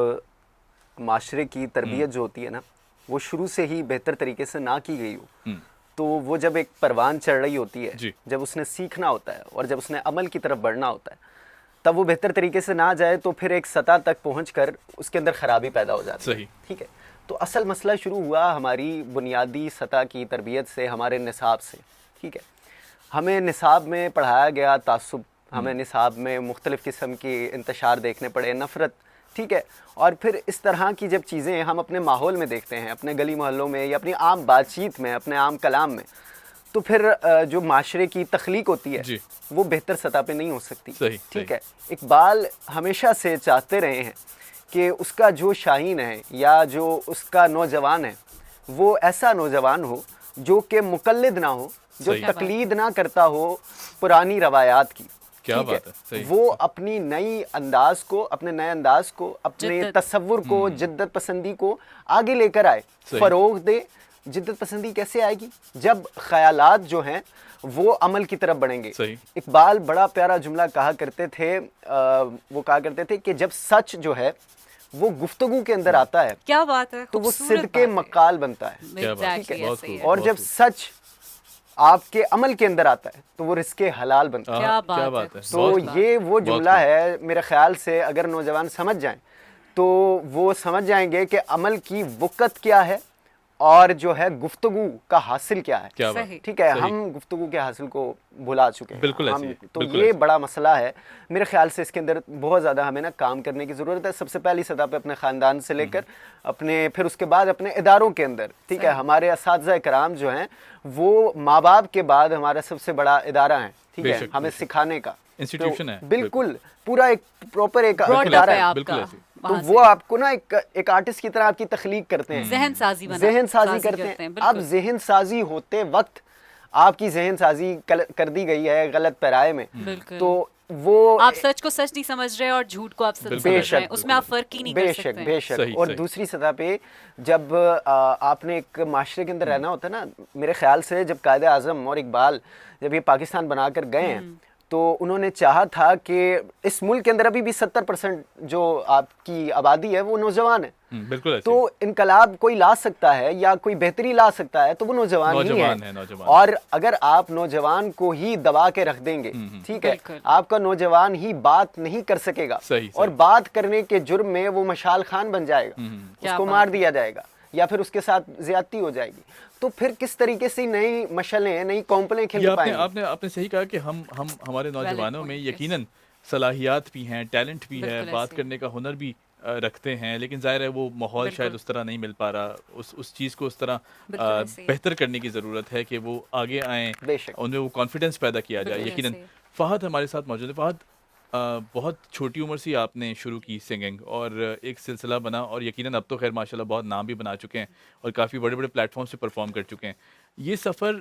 S10: معاشرے کی تربیت جو ہوتی ہے نا وہ شروع سے ہی بہتر طریقے سے نہ کی گئی ہو, تو وہ جب ایک پروان چڑھ رہی ہوتی ہے, جب اس نے سیکھنا ہوتا ہے اور جب اس نے عمل کی طرف بڑھنا ہوتا ہے, تب وہ بہتر طریقے سے نہ جائے تو پھر ایک سطح تک پہنچ کر اس کے اندر خرابی پیدا ہو جاتی ہے. ٹھیک ہے, تو اصل مسئلہ شروع ہوا ہماری بنیادی سطح کی تربیت سے, ہمارے نصاب سے. ٹھیک ہے, ہمیں نصاب میں پڑھایا گیا تعصب, ہمیں نصاب میں مختلف قسم کی انتشار دیکھنے پڑے, نفرت. ٹھیک ہے, اور پھر اس طرح کی جب چیزیں ہم اپنے ماحول میں دیکھتے ہیں, اپنے گلی محلوں میں یا اپنی عام بات چیت میں, اپنے عام کلام میں, تو پھر جو معاشرے کی تخلیق ہوتی ہے وہ بہتر سطح پہ نہیں ہو سکتی. ٹھیک ہے, اقبال ہمیشہ سے چاہتے رہے ہیں کہ اس کا جو شاہین ہے یا جو اس کا نوجوان ہے وہ ایسا نوجوان ہو جو کہ مقلد نہ ہو, جو تقلید نہ کرتا ہو پرانی روایات کی.
S2: کیا بات ہے,
S10: وہ اپنی نئی انداز کو, اپنے نئے انداز کو, اپنے تصور کو, جدت پسندی کو آگے لے کر آئے, فروغ دے. جدت پسندی کیسے آئے گی؟ جب خیالات جو ہیں وہ عمل کی طرف بڑھیں گے. اقبال بڑا پیارا جملہ کہا کرتے تھے, وہ کہا کرتے تھے کہ جب سچ جو ہے وہ گفتگو کے اندر آتا ہے,
S3: کیا بات ہے,
S10: تو وہ صدق مقال بنتا ہے, اور جب سچ آپ کے عمل کے اندر آتا ہے تو وہ رزق حلال بنتا ہے.
S3: کیا بات ہے.
S10: تو یہ وہ جملہ ہے, میرے خیال سے اگر نوجوان سمجھ جائیں تو وہ سمجھ جائیں گے کہ عمل کی وقت کیا ہے اور جو ہے گفتگو کا حاصل کیا ہے. ٹھیک ہے,
S2: صحیح.
S10: ہم گفتگو کے حاصل کو بھلا چکے ہیں.
S2: بالکل
S10: ہم تو یہ بڑا مسئلہ ہے میرے خیال سے. اس کے اندر بہت زیادہ ہمیں نا کام کرنے کی ضرورت ہے, سب سے پہلی سطح پہ اپنے خاندان سے لے کر اپنے, پھر اس کے بعد اپنے اداروں کے اندر. ٹھیک ہے, ہمارے اساتذہ کرام جو ہیں وہ ماں باپ کے بعد ہمارا سب سے بڑا ادارہ ہے. ٹھیک ہے, ہمیں سکھانے کا
S2: انسٹیٹیوشن ہے.
S10: بالکل پورا ایک پراپر ایک ادارہ ہے. تو وہ آپ کو نا ایک آرٹسٹ کی طرح آپ کی تخلیق کرتے ہیں,
S3: ذہن سازی
S10: کرتے ہیں. اب ذہن سازی ہوتے وقت آپ کی ذہن سازی کر دی گئی ہے غلط پیرائے میں, تو وہ
S3: آپ سچ کو سچ نہیں سمجھ رہے اور جھوٹ کو آپ سچ سمجھ رہے ہیں, اس میں آپ فرق ہی نہیں کر سکتے.
S10: بے شک. اور دوسری سطح پہ جب آپ نے ایک معاشرے کے اندر رہنا ہوتا ہے نا, میرے خیال سے جب قائد اعظم اور اقبال جب یہ پاکستان بنا کر گئے ہیں تو انہوں نے چاہا تھا کہ اس ملک کے اندر ابھی بھی 70% جو آپ کی آبادی ہے وہ نوجوان ہے.
S2: بالکل.
S10: تو انقلاب کوئی لا سکتا ہے یا کوئی بہتری لا سکتا ہے تو وہ نوجوان ہی ہے. اور اگر آپ نوجوان کو ہی دبا کے رکھ دیں گے, ٹھیک ہے, آپ کا نوجوان ہی بات نہیں کر سکے گا, اور بات کرنے کے جرم میں وہ مشال خان بن جائے گا, اس کو مار دیا جائے گا یا پھر اس کے ساتھ زیادتی ہو جائے گی. تو پھر کس طریقے سے نئی مشعلیں, نئی کومپلیں کھل پائیں گے.
S2: آپ نے صحیح کہا کہ ہمارے نوجوانوں میں یقیناً صلاحیات بھی ہیں, ٹیلنٹ بھی ہے, بات کرنے کا ہنر بھی رکھتے ہیں, لیکن ظاہر ہے وہ ماحول شاید اس طرح نہیں مل پا رہا. اس چیز کو اس طرح بہتر کرنے کی ضرورت ہے کہ وہ آگے آئیں, ان میں وہ کانفیڈنس پیدا کیا جائے. یقیناً فہد ہمارے ساتھ موجود ہے. فہد, بہت چھوٹی عمر سے آپ نے شروع کی سنگنگ اور ایک سلسلہ بنا, اور یقیناً اب تو خیر ماشاءاللہ بہت نام بھی بنا چکے ہیں اور کافی بڑے بڑے پلیٹ فارم سے پرفارم کر چکے ہیں. یہ سفر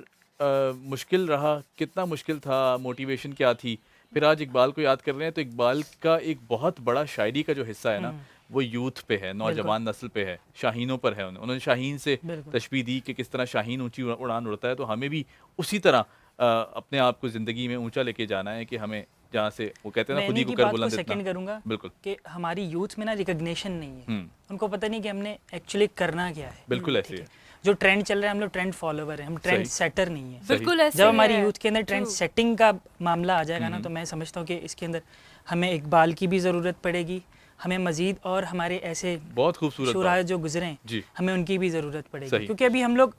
S2: مشکل رہا, کتنا مشکل تھا, موٹیویشن کیا تھی؟ پھر آج اقبال کو یاد کر رہے ہیں تو اقبال کا ایک بہت بڑا شاعری کا جو حصہ ہے نا وہ یوتھ پہ ہے, نوجوان نسل پہ ہے, شاہینوں پر ہے. انہوں نے شاہین سے تشبیہ دی کہ کس طرح شاہین اونچی اڑان اڑتا ہے, تو ہمیں بھی اسی طرح اپنے آپ کو زندگی میں اونچا لے کے جانا ہے کہ ہمیں جہاں سے وہ کہتے ہیں نا خود ہی کو کر بلند
S11: سیکنڈ کروں گا.
S2: بالکل,
S11: کہ ہماری یوتھ میں نا ریکگنیشن نہیں ہے, ان کو پتہ نہیں کہ ہم نے ایکچولی کرنا کیا ہے.
S2: بالکل ایسے ہے.
S11: جو ٹرینڈ چل رہا ہے ہم لوگ ٹرینڈ فالوور ہیں, ہم ٹرینڈ سیٹر نہیں ہیں.
S3: بالکل ایسے.
S11: جب ہماری یوتھ کے اندر ٹرینڈ سیٹنگ کا معاملہ آ جائے گا نا تو میں سمجھتا ہوں کہ اس کے اندر ہمیں اقبال کی بھی ضرورت پڑے گی, ہمیں مزید اور ہمارے ایسے
S2: بہت خوبصورت
S11: شعراء جو گزرے ہیں ہمیں ان کی بھی ضرورت پڑے گی, کیونکہ ابھی ہم لوگ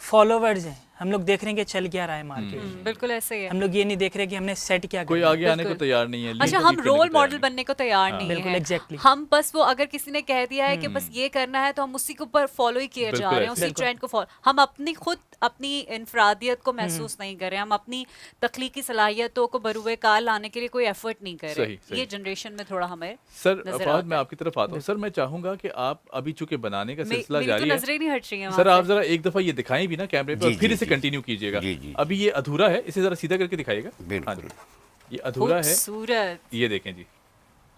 S11: فالوورز ہیں, ہم لوگ دیکھ رہے ہیں کہ چل کیا رہا ہے مارکیٹ میں.
S3: بالکل ایسے ہی.
S11: ہم لوگ یہ نہیں دیکھ رہے کہ ہم نے سیٹ کیا,
S2: کوئی آگے آنے کو تیار نہیں ہے.
S3: اچھا, ہم رول ماڈل بننے کو تیار نہیں
S11: بالکل
S3: ہیں.
S11: ایگزیکٹلی.
S3: ہم بس وہ اگر کسی نے کہہ دیا ہے کہ بس یہ کرنا ہے تو ہم اسی کے اوپر فالو ہی کیے جا رہے ہیں, اسی ٹرینڈ کو فالو. ہم اپنی انفرادیت کو محسوس نہیں کر رہے, ہم اپنی تخلیقی صلاحیتوں کو بروئے کار لانے کے لیے کوئی ایفرٹ نہیں کر رہے. یہ جنریشن میں تھوڑا ہمیں
S2: سر فہد, میں آپ کی طرف آتا ہوں. سر میں چاہوں گا کہ آپ ابھی چونکہ بنانے کا سلسلہ جاری ہے,
S3: نظریں نہیں ہٹ رہی ہیں
S2: سر آپ ذرا ایک دفعہ یہ دکھائیں بھی نا کیمرے پہ, پھر اسے کنٹینیو کیجیے گا. ابھی یہ ادھورا ہے, اسے ذرا سیدھا کر کے دکھائیے گا.
S6: بالکل,
S2: یہ ادھورا ہے, یہ دیکھیں جی,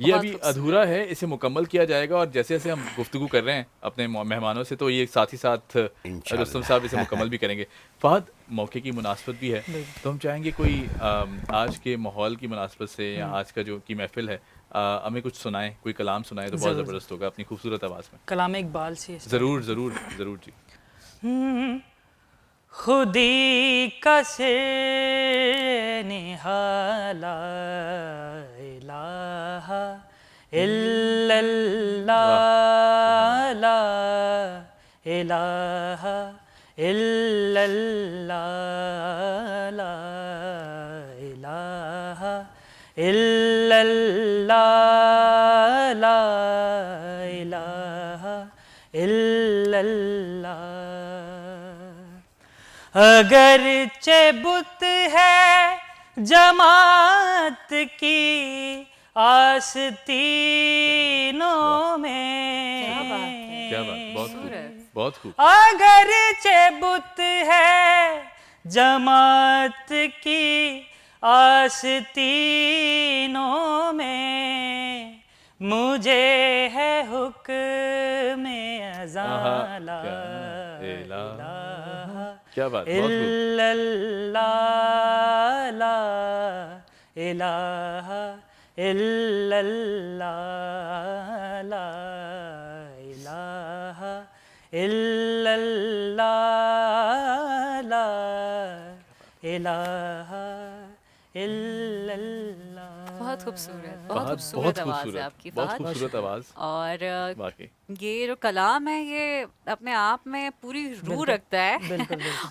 S2: یہ ابھی ادھورا ہے, اسے مکمل کیا جائے گا. اور جیسے جیسے ہم گفتگو کر رہے ہیں اپنے مہمانوں سے تو یہ ساتھ ہی ساتھ رستم صاحب اسے مکمل بھی کریں گے. فہد, موقع کی مناسبت بھی ہے تو ہم چاہیں گے کوئی آج کے ماحول کی مناسبت سے یا آج کا جو کی محفل ہے ہمیں کچھ سنائیں, کوئی کلام سنائیں تو بہت زبردست ہوگا اپنی خوبصورت آواز میں.
S11: کلام اقبال سے
S2: ضرور ضرور ضرور جی.
S11: خودی کا سے نہا لا الہ الا اللہ, لا الہ الا اللہ, لا الہ الا اللہ, لا الہ الا اللہ. اگرچہ بت ہے جماعت کی آستینوں میں,
S2: بہت خوب.
S11: اگرچہ بت ہے جماعت کی آستینوں میں, مجھے ہے حکم اذان لا الہ الا اللہ, لا الہ الا اللہ, لا الہ الا اللہ, لا الہ الا اللہ.
S3: بہت خوبصورت، بہت خوبصورت آواز ہے آپ کی،
S2: بہت خوبصورت آواز.
S3: اور
S2: واقعی
S3: یہ جو کلام ہے یہ اپنے آپ میں پوری روح رکھتا ہے،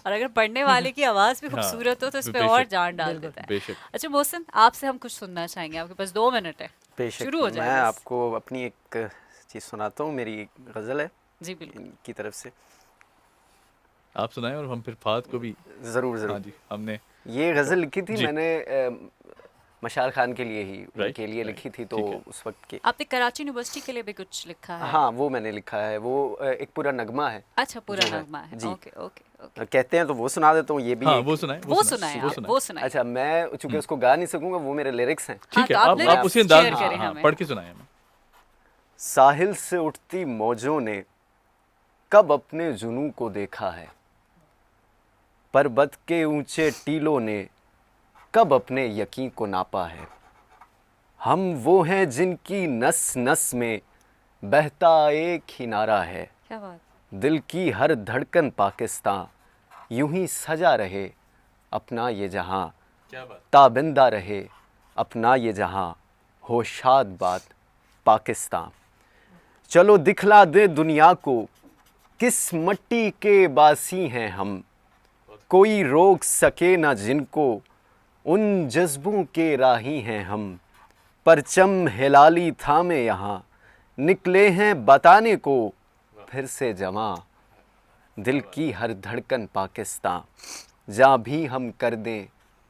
S3: اور اگر پڑھنے والے کی آواز بھی خوبصورت ہو تو اس پہ اور جان ڈال دیتا ہے. اچھا محسن، آپ سے ہم کچھ سننا چاہیں گے، آپ کے پاس 2 منٹ ہے،
S10: بے شک.
S3: شروع ہو جائے.
S10: میں آپ کو اپنی ایک چیز سناتا ہوں، میری غزل ہے
S3: جی بالکل
S10: ان کی طرف سے.
S2: آپ سنائیں اور ہم پھر فہد کو بھی.
S10: ضرور ضرور.
S2: ہاں جی، ہم نے
S10: یہ غزل لکھی تھی میں نے مشال خان کے لیے ہی، ان کے لیے لکھی تھی. تو اس وقت کے
S3: آپ نے کراچی یونیورسٹی کے لیے بھی کچھ لکھا ہے؟
S10: ہاں وہ میں نے لکھا ہے، وہ ایک پورا نغمہ ہے.
S3: اچھا پورا نغمہ ہے. Okay okay.
S10: کہتے ہیں تو وہ سنا دیتا ہوں. یہ بھی
S2: وہ سنائیں.
S10: اچھا میں چونکہ اس کو گا نہیں سکوں گا، وہ میرے لیرکس ہیں.
S2: ٹھیک ہے، آپ اسی انداز میں پڑھ کے سنائیں.
S10: ساحل سے اٹھتی موجوں نے کب اپنے جنوں کو دیکھا ہے، پربت کے اونچے ٹیلوں نے کب اپنے یقین کو ناپا ہے. ہم وہ ہیں جن کی نس نس میں بہتا ایک ہی نعرہ ہے.
S3: کیا بات.
S10: دل کی ہر دھڑکن پاکستان، یوں ہی سجا رہے اپنا یہ جہاں، تابندہ رہے اپنا یہ جہاں، ہو شاد باد پاکستان. چلو دکھلا دے دنیا کو کس مٹی کے باسی ہیں ہم، کوئی روک سکے نہ جن کو ان جذبوں کے راہی ہیں ہم. پرچم ہلالی تھامے یہاں نکلے ہیں بتانے کو پھر سے جمع، دل کی ہر دھڑکن پاکستان، جہاں بھی ہم کر دیں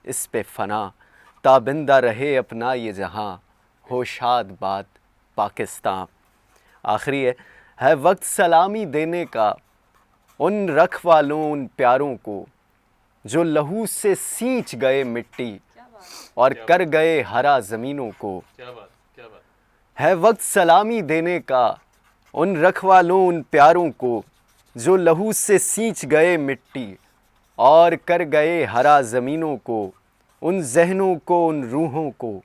S10: اس پہ فنا، تابندہ رہے اپنا یہ جہاں، ہو شاد باد پاکستان. آخری ہے وقت سلامی دینے کا ان رکھوالوں ان پیاروں کو، جو لہو سے سینچ گئے مٹی اور کر گئے ہرا زمینوں کو. ہے وقت سلامی دینے کا ان رکھوالوں ان پیاروں کو، جو لہو سے سینچ گئے مٹی اور کر گئے ہرا زمینوں کو. ان ذہنوں کو، ان روحوں کو،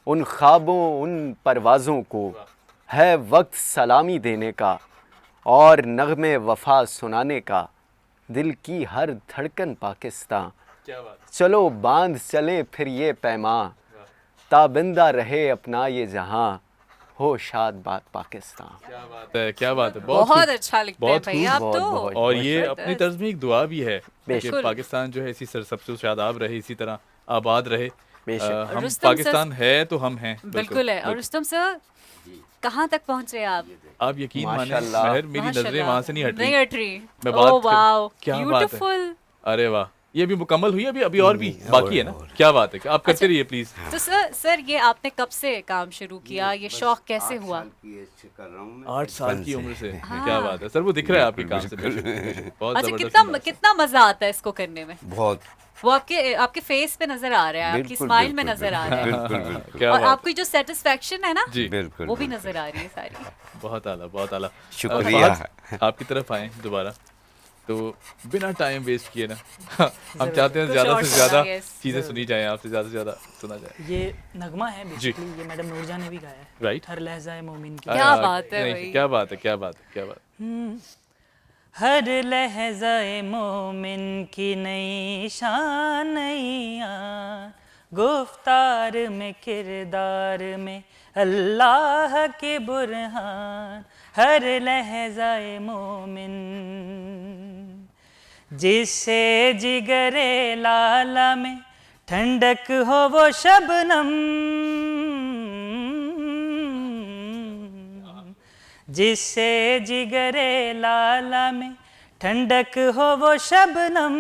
S10: ان خوابوں ان پروازوں کو ہے وقت سلامی دینے کا اور نغمے وفا سنانے کا. دل کی ہر دھڑکن پاکستان، چلو باندھ چلے پھر یہ پیمان، تابندہ رہے اپنا یہ جہاں، ہو شاد باد پاکستان.
S2: کیا بات ہے.
S3: بہت اچھا لکھتے ہیں بھائی آپ تو.
S2: اور یہ اپنی طرز میں ایک دعا بھی ہے کہ پاکستان جو ہے اسی سب سے شاداب رہے، اسی طرح آباد رہے. ہم پاکستان ہے تو ہم ہیں.
S3: بالکل ہے. اور رستم سر کہاں تک پہنچے آپ
S2: یقین مانیں مہر، میری نظریں وہاں سے نہیں ہٹ رہی. میں
S3: بات
S2: کیا بات ہے. ارے واہ، یہ بھی مکمل ہوئی. ابھی اور بھی باقی ہے نا. کیا بات ہے، آپ کرتے رہیے پلیز.
S3: تو سر یہ آپ نے کب سے کام شروع کیا، یہ شوق کیسے ہوا؟
S2: 8 سال کی عمر سے. کیا بات ہے سر، وہ دکھ رہا ہے آپ کے کام سے.
S3: اچھا کتنا مزہ آتا ہے اس کو کرنے میں؟
S5: بہت.
S3: وہ آپ کے فیس پہ نظر آ رہا ہے، آپ کی اسمائل میں نظر آ رہا ہے، اور آپ کی جو سیٹسفیکشن ہے نا وہ بھی نظر آ رہی ہے ساری.
S2: بہت اعلیٰ، بہت اعلیٰ.
S5: شکریہ.
S2: آپ کی طرف آئیں دوبارہ تو بنا ٹائم ویسٹ کیے نا، ہم چاہتے ہیں زیادہ سے زیادہ چیزیں سنی جائیں آپ سے، زیادہ سے زیادہ سنا جائے.
S11: یہ نغمہ ہے بیسیکلی، یہ میڈم نور جہاں نے بھی گایا ہے.
S2: رائٹ.
S11: ہر لہجہ مومن کی.
S3: کیا بات ہے بھائی،
S2: کیا بات ہے، کیا بات ہے، کیا بات.
S11: ہر لہجہ مومن کی نئی شان نئی گفتار میں کردار میں اللہ کے برہان. ہر لہجہ مومن جس سے جگر لالا میں ٹھنڈک ہو وہ شبنم، جس سے جگر لالا میں ٹھنڈک ہو وہ شبنم،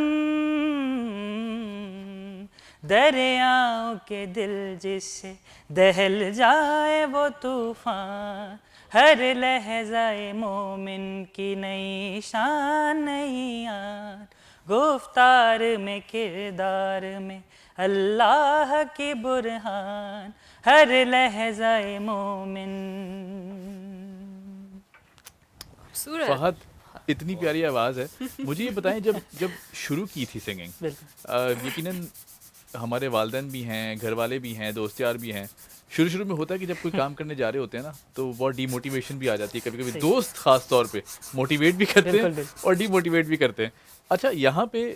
S11: دریاؤں کے دل جس سے دہل جائے وہ طوفان. ہر لہجہ مومن کی نئی شان نئی آن، گفتار میں کردار میں اللہ کی برہان. ہر لہجہ مومن.
S2: فہد اتنی پیاری آواز ہے. مجھے یہ بتائیں جب شروع کی تھی سنگنگ، یقیناً ہمارے والدین بھی ہیں، گھر والے بھی ہیں، دوست یار بھی ہیں. شروع میں ہوتا ہے کہ جب کوئی کام کرنے جا رہے ہوتے ہیں نا تو بہت ڈی موٹیویشن بھی آ جاتی ہے. کبھی دوست خاص طور پہ موٹیویٹ بھی کرتے ہیں اور ڈی موٹیویٹ بھی کرتے ہیں. اچھا یہاں پہ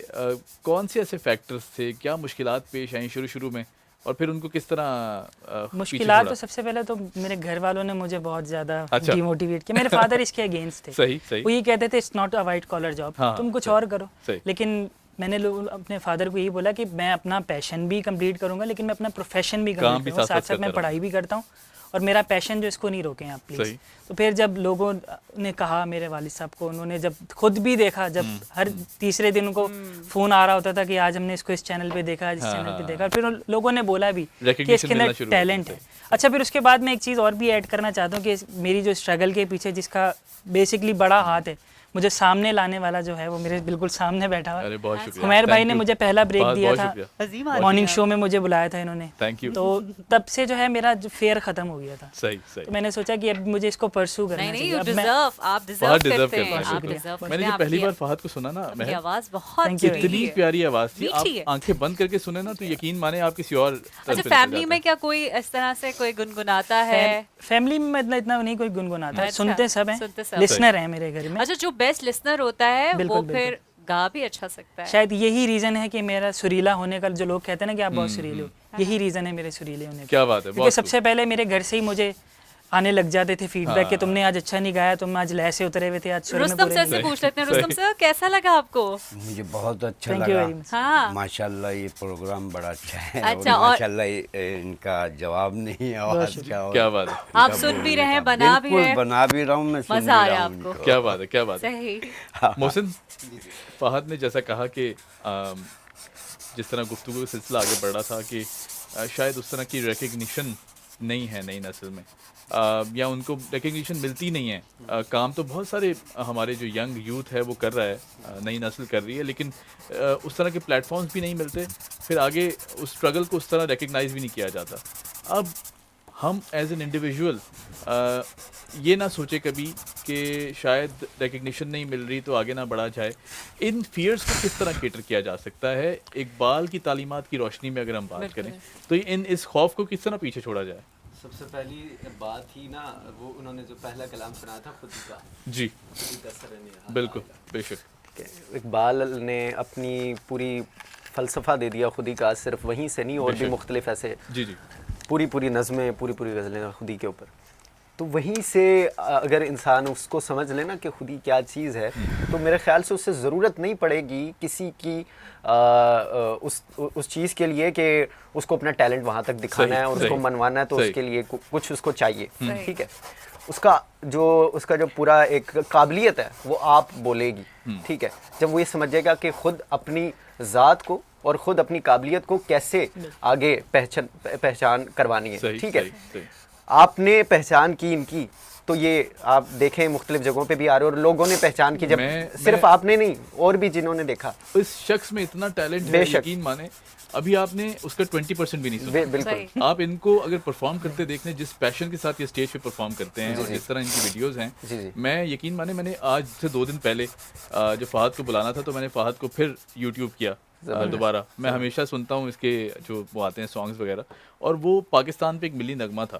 S2: کون سے ایسے فیکٹرز تھے، کیا مشکلات پیش آئیں شروع میں، اور پھر ان کو کس طرح
S11: مشکلات؟ تو سب سے پہلے تو میرے گھر والوں نے مجھے بہت زیادہ ڈی موٹیویٹ کیا. میرے فادر اس کے اگینسٹ تھے.
S2: صحیح.
S11: وہ یہ کہتے تھے it's not a white collar job, تم کچھ اور کرو. لیکن میں نے اپنے فادر کو یہی بولا کہ میں اپنا پیشن بھی کمپلیٹ کروں گا, لیکن میں اپنا پروفیشن بھی کمپلیٹ کروں گا, ساتھ ساتھ میں پڑھائی بھی کرتا ہوں, اور میرا پیشن جو اس کو نہیں روکیں آپ پلیز. تو پھر جب لوگوں نے کہا, میرے والد صاحب کو, انہوں نے جب خود بھی دیکھا, جب ہر تیسرے دن ان کو فون آ رہا ہوتا تھا کہ آج ہم نے اس کو اس چینل پہ دیکھا, اس چینل پہ دیکھا, پھر لوگوں نے بولا بھی کہ اس کے اندر ٹیلنٹ ہے. اچھا, پھر اس کے بعد میں ایک چیز اور بھی ایڈ کرنا چاہتا ہوں کہ میری جو اسٹرگل کے پیچھے جس کا بیسکلی بڑا ہاتھ ہے, مجھے سامنے لانے والا جو ہے وہ میرے بالکل سامنے بیٹھا ہوا ہے. عمیر بھائی نے مجھے پہلا بریک دیا تھا, مارننگ شو میں مجھے بلایا تھا انہوں نے, تو تب سے جو ہے میرا فیئر ختم ہو گیا تھا. تو میں نے سوچا کہ اب مجھے اس کو پرسو کرنا چاہیے.
S2: میں نے جو پہلی بار فہد کو سنا نا, اتنی پیاری آواز تھی, آپ آنکھیں بند کر کے سنے نا تو یقین مانے آپ کسی اور.
S3: اچھا, فیملی میں کیا کوئی اس طرح سے کوئی گنگناتا ہے؟
S11: فیملی میں اتنا نہیں کوئی گنگناتا ہے, سنتے سب ہیں, لسنر ہیں میرے گھر میں.
S3: اچھا, جو بیسٹ لسنر ہوتا ہے وہ پھر گا بھی اچھا سکتا ہے.
S11: شاید یہی ریزن ہے کہ میرا سریلا ہونے کا, جو لوگ کہتے ہیں نا کہ آپ بہت سریلے ہو, یہی ریزن ہے میرے سریلے ہونے کا.
S2: کیا بات ہے.
S11: کیونکہ سب سے پہلے میرے گھر سے ہی مجھے آنے لگ جاتے تھے فیڈ بیک کہ تم نے آج اچھا نہیں گایا, تم آج لے سے اترے ہوئے تھے, آج سر میں
S3: رستم سر سے پوچھ لیتے ہیں. رستم سر, کیسا لگا آپ کو؟
S12: مجھے بہت اچھا لگا, ماشاءاللہ یہ پروگرام بڑا اچھا ہے.
S3: اچھا,
S12: ماشاءاللہ ان کا جواب نہیں, آواز
S2: کیا بات ہے.
S3: آپ سن بھی رہے ہیں, بنا بھی رہے ہیں,
S12: بنا بھی رہا ہوں, میں
S3: مزہ آیا آپ کو.
S2: کیا بات ہے, کیا بات ہے.
S3: صحیح.
S2: محسن, فہد نے جیسا کہا کہ جس طرح گفتگو کا سلسلہ آگے بڑھ رہا تھا کہ شاید اس طرح کی ریکگنیشن نہیں ہے نئی نسل میں, یا ان کو ریکگنیشن ملتی نہیں ہے. کام تو بہت سارے ہمارے جو ینگ یوتھ ہے وہ کر رہا ہے, نئی نسل کر رہی ہے, لیکن اس طرح کے پلیٹ فارمز بھی نہیں ملتے, پھر آگے اس اسٹرگل کو اس طرح ریکگنائز بھی نہیں کیا جاتا. اب ہم ایز این انڈیویژول یہ نہ سوچے کبھی کہ شاید ریکگنیشن نہیں مل رہی تو آگے نہ بڑھا جائے. ان فیئرس کو کس طرح کیٹر کیا جا سکتا ہے؟ اقبال کی تعلیمات کی روشنی میں اگر ہم بات کریں تو اس خوف کو کس طرح پیچھے چھوڑا جائے؟
S10: سب سے پہلی بات ہی نا, وہ انہوں نے جو پہلا کلام سنا تھا خودی کا,
S2: جی بالکل, بے شک.
S10: اقبال نے اپنی پوری فلسفہ دے دیا خودی کا, صرف وہیں سے نہیں, اور بھی مختلف ایسے پوری نظمیں, پوری غزلیں خودی کے اوپر. تو وہیں سے اگر انسان اس کو سمجھ لے نا کہ خودی کیا چیز ہے, تو میرے خیال سے اس سے ضرورت نہیں پڑے گی کسی کی اس چیز کے لیے کہ اس کو اپنا ٹیلنٹ وہاں تک دکھانا ہے اور اس کو منوانا ہے, تو اس کے لیے کچھ اس کو چاہیے. ٹھیک ہے, اس کا جو پورا ایک قابلیت ہے وہ آپ بولے گی. ٹھیک ہے, جب وہ یہ سمجھے گا کہ خود اپنی ذات کو اور خود اپنی قابلیت کو کیسے آگے پہچان کروانی ہے. ٹھیک ہے, آپ نے پہچان کی ان کی, تو یہ آپ دیکھیں مختلف جگہوں پہ بھی آ رہے ہیں, اور لوگوں نے پہچان کی, جب صرف آپ نے نہیں اور بھی جنہوں نے دیکھا
S2: اس شخص میں اتنا ٹیلنٹ ہے, یقین مانے ابھی آپ نے اس کا 20% بھی نہیں سنا.
S10: بالکل,
S2: آپ ان کو اگر پرفارم کرتے دیکھیں, جس پیشن کے ساتھ یہ اسٹیج پہ پرفارم کرتے ہیں, اور جس طرح ان کی ویڈیوز ہیں, میں یقین مانے میں نے آج سے 2 دن پہلے جو فہد کو بلانا تھا تو میں نے فہد کو پھر یوٹیوب کیا دوبارہ. میں ہمیشہ سنتا ہوں اس کے جو وہ آتے ہیں سانگز وغیرہ, اور وہ پاکستان پہ ایک ملی نغمہ تھا,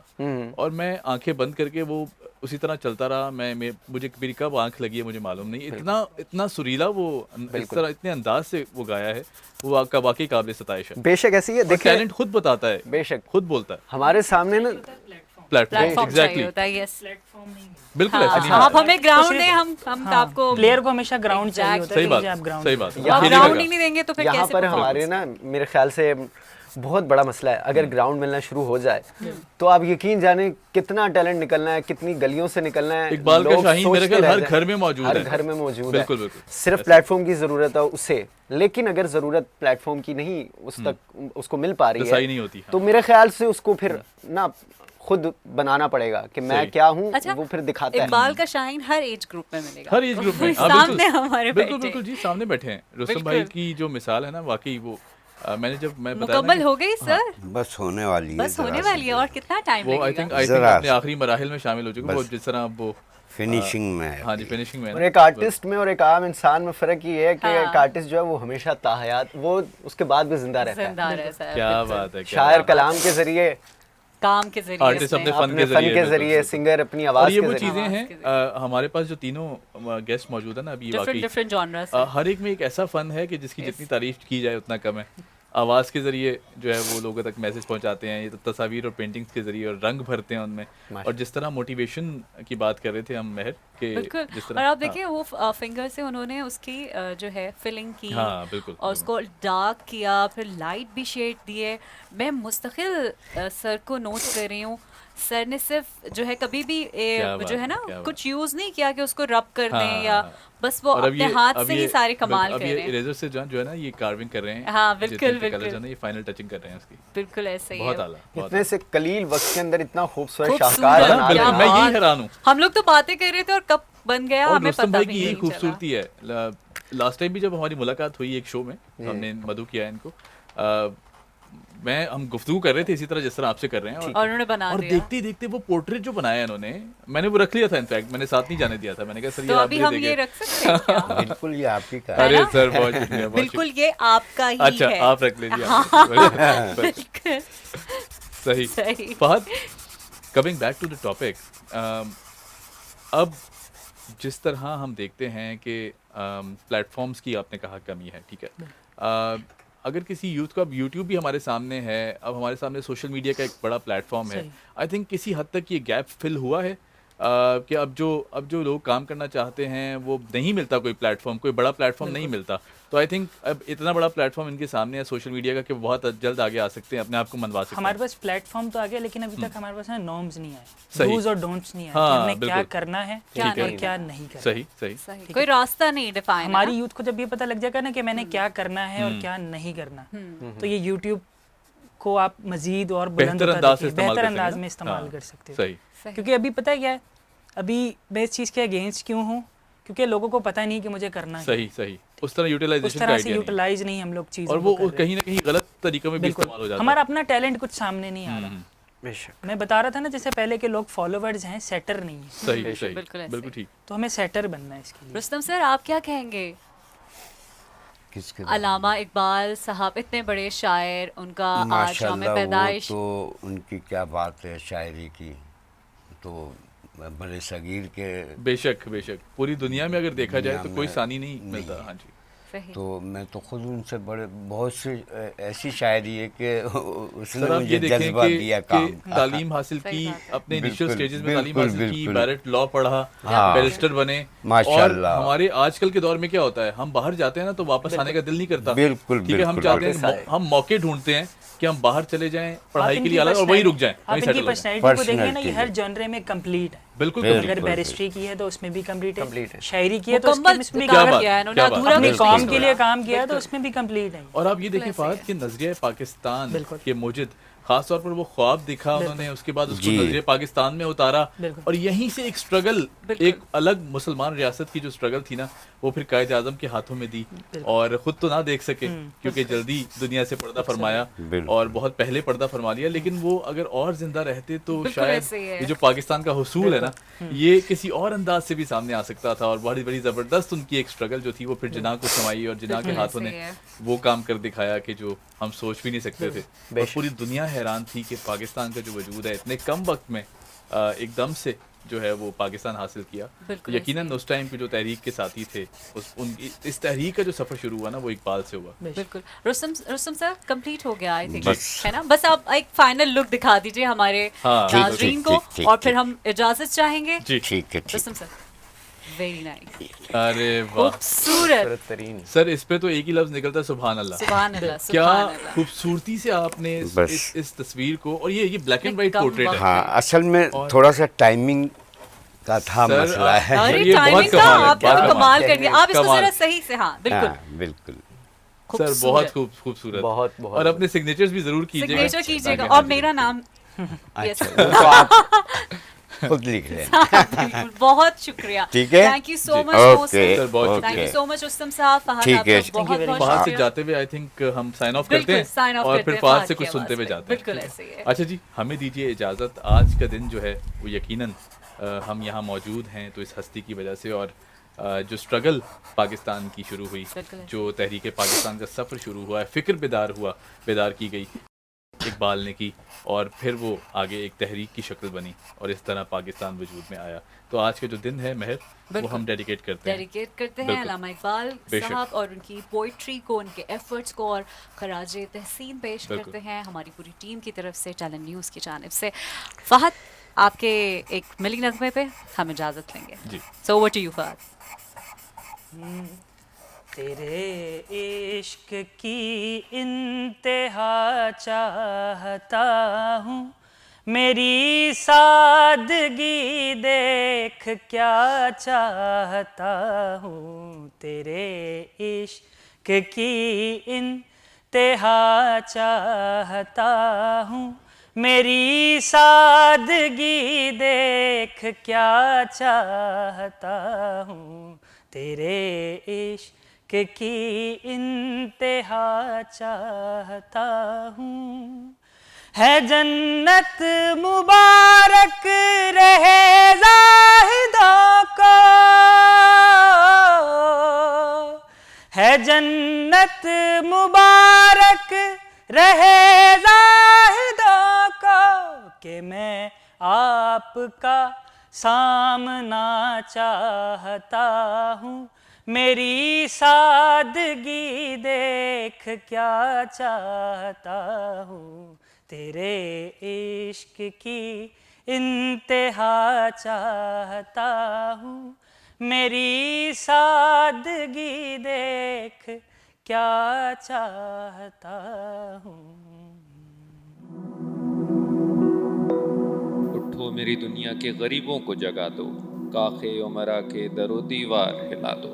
S2: اور میں آنکھیں بند کر کے وہ اسی طرح چلتا رہا. مجھے میری کب آنکھ لگی ہے مجھے معلوم نہیں, اتنا سریلا وہ اس طرح اتنے انداز سے وہ گایا ہے, وہ آپ کا واقعی قابل ستائش ہے.
S10: بے شک ایسی ہے,
S2: ٹیلنٹ خود بتاتا ہے,
S10: بے شک
S2: خود بولتا ہے
S10: ہمارے سامنے نا
S2: پلیٹ فارم. ایگزیکٹلی, بالکل.
S3: آپ ہمیں گراؤنڈ دیں, ہم آپ کو
S11: پلیئر کو ہمیشہ گراؤنڈ چاہیے ہوتا ہے.
S2: صحیح بات.
S3: گراؤنڈ ہی نہیں دیں گے تو پھر کیسے؟
S10: یہاں پر ہمارے نا میرے خیال سے بہت بڑا مسئلہ ہے. اگر گراؤنڈ ملنا شروع ہو جائے تو آپ یقین جانیں کتنا ٹیلنٹ نکلنا ہے, کتنی گلیوں سے نکلنا ہے.
S2: اقبال کا شاہین میرے خیال ہر گھر میں موجود ہے,
S10: ہر گھر میں موجود ہے.
S2: بالکل بالکل.
S10: صرف پلیٹ فارم کی ضرورت ہے اسے, لیکن اگر ضرورت پلیٹ فارم کی نہیں اس تک اس کو مل پا رہی ہے, تو میرے خیال سے اس کو پھر نا خود بنانا پڑے گا کہ میں کیا ہوں. وہ پھر دکھاتا ہے.
S3: اقبال کا شاہین ہر ایج گروپ میں ملے گا,
S2: ہر ایج گروپ میں
S3: سامنے ہمارے
S2: بالکل بالکل. جی سامنے بیٹھے ہیں. رستم بھائی کی جو مثال ہے نا, واقعی وہ میں نے جب میں بتایا
S3: مکمل ہو گئی سر,
S12: بس ہونے والی ہے,
S3: بس ہونے والی ہے, اور کتنا ٹائم لگے گا؟
S2: وہ آئی تھنک اپنے آخری مراحل میں شامل ہو چکے. وہ جس طرح وہ
S12: فنیشنگ میں ہے.
S2: ہاں جی, فنیشنگ میں.
S10: اور ایک آرٹسٹ میں اور ایک عام انسان میں فرق یہ ہے کہ ایک آرٹسٹ جو ہے وہ ہمیشہ تاحیات, وہ اس کے بعد بھی زندہ رہتا ہے.
S2: کیا بات ہے.
S10: شاعر کلام کے ذریعے,
S3: کام کے ذریعے,
S2: آرٹسٹ اپنے
S10: فن کے ذریعے, سنگر اپنی آواز کے ذریعے.
S2: اور یہ وہ چیزیں ہیں. ہمارے پاس جو تینوں گیسٹ موجود ہیں نا ابھی, واقعی
S3: ڈفرنٹ جانرز,
S2: ہر ایک میں ایک ایسا فن ہے کہ جس کی جتنی تعریف کی جائے اتنا کم ہے. آواز کے ذریعے جو ہے وہ لوگوں تک میسج پہنچاتے ہیں, یہ تو تصاویر اور پینٹنگز کے ذریعے اور رنگ بھرتے ہیں ان میں. اور جس طرح موٹیویشن کی بات کر رہے تھے ہم مہر کہ
S3: بالکل, اور آپ دیکھیں وہ فنگر سے انہوں نے اس کی جو ہے فلنگ کی اور اس کو ڈارک کیا, پھر لائٹ بھی شیڈ دیے. میں مستقل سر کو نوٹ کر رہی ہوں, سر نے صرف جو ہے کبھی بھی جو ہے نا کچھ یوز نہیں کیا کہ اس کو رب کر دیں یا بس وہ اپنے ہاتھ سے ہی سارے کمال کر رہے ہیں.
S2: اریزر سے جو ہے نا یہ کارونگ کر رہے ہیں.
S3: ہاں بالکل بالکل,
S2: یہ فائنل ٹچنگ کر رہے ہیں اس کی.
S3: بالکل ایسے ہی
S2: بہت اعلیٰ,
S10: اتنے سے قلیل وقت کے اندر اتنا خوبصورت شاہکار بنا.
S2: میں یہی حیران ہوں,
S3: ہم لوگ تو باتیں کر رہے تھے اور کب بن گیا ہمیں پتہ بھی نہیں چلا.
S2: یہی خوبصورتی ہے. لاسٹ ٹائم بھی جب ہماری ملاقات ہوئی ایک شو میں, ہم نے مدعو کیا ان کو, ہم گفتگو کر رہے تھے اسی طرح جس طرح آپ سے کر رہے ہیں,
S3: اور انہوں نے بنا
S2: اور دیکھتے دیکھتے وہ پورٹریٹ جو بنایا انہوں نے, میں نے وہ رکھ لیا تھا, انفیکٹ میں نے ساتھ نہیں جانے دیا تھا. میں نے کہا سر یہ آپ
S3: ابھی ہم یہ رکھ سکتے ہیں.
S12: بالکل یہ آپ ہی کا.
S2: ارے سر بہت شکریہ.
S3: بالکل یہ آپ کا ہی ہے.
S2: اچھا آپ رکھ لیجیے. صحیح. Fahad, coming back to the topic, اب جس طرح ہم دیکھتے ہیں کہ پلیٹ فارمز کی آپ نے کہا کمی ہے, ٹھیک ہے, اگر کسی یوتھ کو, اب یوٹیوب بھی ہمارے سامنے ہے, اب ہمارے سامنے سوشل میڈیا کا ایک بڑا پلیٹ فارم ہے, آئی تھنک کسی حد تک یہ گیپ فل ہوا ہے کہ اب جو لوگ کام کرنا چاہتے ہیں وہ نہیں ملتا کوئی پلیٹ فارم, کوئی بڑا پلیٹ فارم نہیں ملتا. تو آئی تھنک اب اتنا بڑا پلیٹ فارم ان کے سامنے ہے سوشل میڈیا کا کہ بہت جلد آگے آ سکتے ہیں, اپنے آپ کو منوا سکتے ہیں.
S11: ہمارے پاس پلیٹ فارم تو آ گیا, لیکن ابھی تک ہمارے پاس نارمز نہیں آئے, ڈوز اور ڈونٹس نہیں آئے, ہمیں کیا کرنا ہے اور کیا نہیں کرنا.
S2: صحیح,
S3: کوئی راستہ نہیں ڈیفائن.
S11: ہماری یوتھ کو جب یہ پتہ لگ جائے گا نا کہ میں نے کیا کرنا ہے اور کیا نہیں کرنا, تو یہ یوٹیوب کو آپ مزید اور بہتر انداز میں استعمال کر سکتے ہو. کیونکہ ابھی پتہ کیا ہے, ابھی میں اس چیز کے اگینسٹ کیوں ہوں, کیونکہ لوگوں کو پتہ نہیں کہ مجھے کرنا ہے.
S2: صحیح, اس طرح یوٹیلائز
S11: نہیں ہم لوگ چیزوں,
S2: اور وہ کہیں نہ کہیں غلط طریقے میں بھی استعمال ہو جاتا ہے.
S11: ہمارا اپنا ٹیلنٹ کچھ سامنے نہیں آ رہا. میں بتا رہا تھا نا جیسے پہلے کے لوگ فالوورز ہیں, سیٹر نہیں ہیں.
S2: صحیح, بالکل ٹھیک.
S11: تو ہمیں سیٹر بننا ہے اس کے لیے.
S3: رستم سر آپ کیا کہیں گے؟ علامہ اقبال صاحب اتنے بڑے شاعر, ان کا آج یوم پیدائش,
S12: تو ان کی کیا بات ہے شاعری کی, تو بڑے صغیر کے
S2: بے شک پوری دنیا میں اگر دیکھا جائے تو کوئی ثانی نہیں ملتا. ہاں جی,
S12: تو میں تو خود ان سے بہت سی ایسی شاعری ہے کہ اس نے مجھے جذبہ دیا کام.
S2: تعلیم حاصل کی, اپنے انیشل سٹیجز میں تعلیم حاصل کی, بیرٹ لا پڑھا, بیرسٹر بنے. اور ہمارے آج کل کے دور میں کیا ہوتا ہے, ہم باہر جاتے ہیں نا تو واپس آنے کا دل نہیں کرتا.
S12: بالکل,
S2: ٹھیک ہے, ہم چاہتے ہیں, ہم موقع ڈھونڈتے ہیں کہ ہم باہر چلے جائیں پڑھائی کے لیے اور وہیں رک جائیں.
S11: آپ ان کی پرسنالٹی کو دیکھیں نا, یہ ہر جنرے میں کمپلیٹ ہے.
S2: بالکل,
S11: اگر بیرسٹری کی ہے تو اس میں بھی کمپلیٹ ہے, شاعری کی ہے تو اس میں
S3: اپنی
S11: قوم کے لیے کام کیا ہے تو اس میں بھی کمپلیٹ ہے.
S2: اور آپ یہ دیکھیں فہد کہ نظریہ پاکستان کے موجد, خاص طور پر وہ خواب دکھا انہوں نے, اس کے بعد اس کو نظریہ پاکستان میں اتارا, اور یہیں سے ایک سٹرگل, ایک الگ مسلمان ریاست کی جو سٹرگل تھی نا, وہ پھر قائد اعظم کے ہاتھوں میں دی, اور خود تو نہ دیکھ سکے کیونکہ جلدی دنیا سے پردہ فرمایا اور بہت پہلے پردہ فرما لیا, لیکن وہ اگر اور زندہ رہتے تو شاید یہ جو پاکستان کا حصول ہے نا, یہ کسی اور انداز سے بھی سامنے آ سکتا تھا. اور بڑی بڑی زبردست ان کی ایک سٹرگل جو تھی وہ پھر جناح کو سمائی, اور جناح کے ہاتھوں نے وہ کام کر دکھایا کہ جو ہم سوچ بھی نہیں سکتے تھے. اور پوری دنیا حیران تھی کہ پاکستان کا جو وجود ہے اتنے کم وقت میں ایک دم سے جو ہے وہ پاکستان حاصل کیا. یقیناً اس ٹائم پہ جو تحریک کے ساتھی تھے, اس تحریک کا جو سفر شروع ہوا نا وہ اقبال سے ہوا.
S3: بالکل. رستم سر کمپلیٹ ہو گیا آئی تھنک, ہے نا, بس آپ ایک فائنل لک دکھا دیجیے ہمارے ناظرین کو اور پھر ہم اجازت چاہیں گے.
S12: ٹھیک ہے
S3: رستم سر, ویری نائس.
S2: ارے واہ,
S3: خوبصورت
S2: سر, اس پہ تو ایک ہی لفظ نکلتا ہے, سبحان اللہ.
S3: سبحان اللہ.
S2: کیا خوبصورتی سے آپ نے اس تصویر کو, اور یہ بلیک اینڈ وائٹ پورٹریٹ ہے.
S12: ہاں, اصل میں تھوڑا سا ٹائمنگ کا تھا مسئلہ ہے.
S3: آپ نے کمال کر دیا, آپ اس کو ذرا صحیح سے. ہاں
S12: بالکل
S2: سر, بہت خوبصورت, اور اپنے سگنیچرز بھی ضرور
S3: کیجیے گا, اور میرا نام
S12: خود لکھ رہے ہیں.
S3: بہت شکریہ,
S12: ٹھیک ہے,
S3: thank you so much, thank you so much Rustam صاحب.
S2: فہد سے جاتے ہوئے آئی تھنک ہم سائن آف کرتے ہیں اور پھر فہد سے کچھ سنتے ہوئے جاتے ہیں.
S3: بالکل ایسے ہی ہے.
S2: اچھا جی, ہمیں دیجیے اجازت. آج کا دن جو ہے وہ یقیناً ہم یہاں موجود ہیں تو اس ہستی کی وجہ سے, اور جو سٹرگل پاکستان کی شروع ہوئی, جو تحریک پاکستان کا سفر شروع ہوا ہے, فکر بیدار کی گئی, اقبال نے کی اور پھر وہ آگے ایک تحریک کی شکل بنی اور اس طرح پاکستان وجود میں آیا. تو آج کے جو دن ہے مہر وہ ہم ڈیڈیکیٹ کرتے ہیں
S3: علامہ اقبال صاحب اور ان کی پوئٹری کو, ان کے ایفرٹس کو, اور خراج تحسین پیش کرتے ہیں ہماری پوری ٹیم کی طرف سے, ٹیلنٹ نیوز کی جانب سے. فہد, آپ کے ایک ملی نغمے پہ ہم اجازت لیں گے. سو اوور ٹو یو فہد.
S11: تیرے عشق کی انتہا چاہتا ہوں, میری سادگی دیکھ کیا چاہتا ہوں. تیرے عشق کی انتہا چاہتا ہوں, میری سادگی دیکھ کیا چاہتا ہوں. تیرے عشق کی انتہا چاہتا ہوں. ہے جنت مبارک رہے زاہدوں کو, ہے جنت مبارک رہے زاہدوں کو, کہ میں آپ کا سامنا چاہتا ہوں. میری سادگی دیکھ کیا چاہتا ہوں. تیرے عشق کی انتہا چاہتا ہوں, میری سادگی دیکھ کیا چاہتا ہوں.
S1: اٹھو میری دنیا کے غریبوں کو جگا دو, کاخ عمرا کے در و دیوار ہلا دو.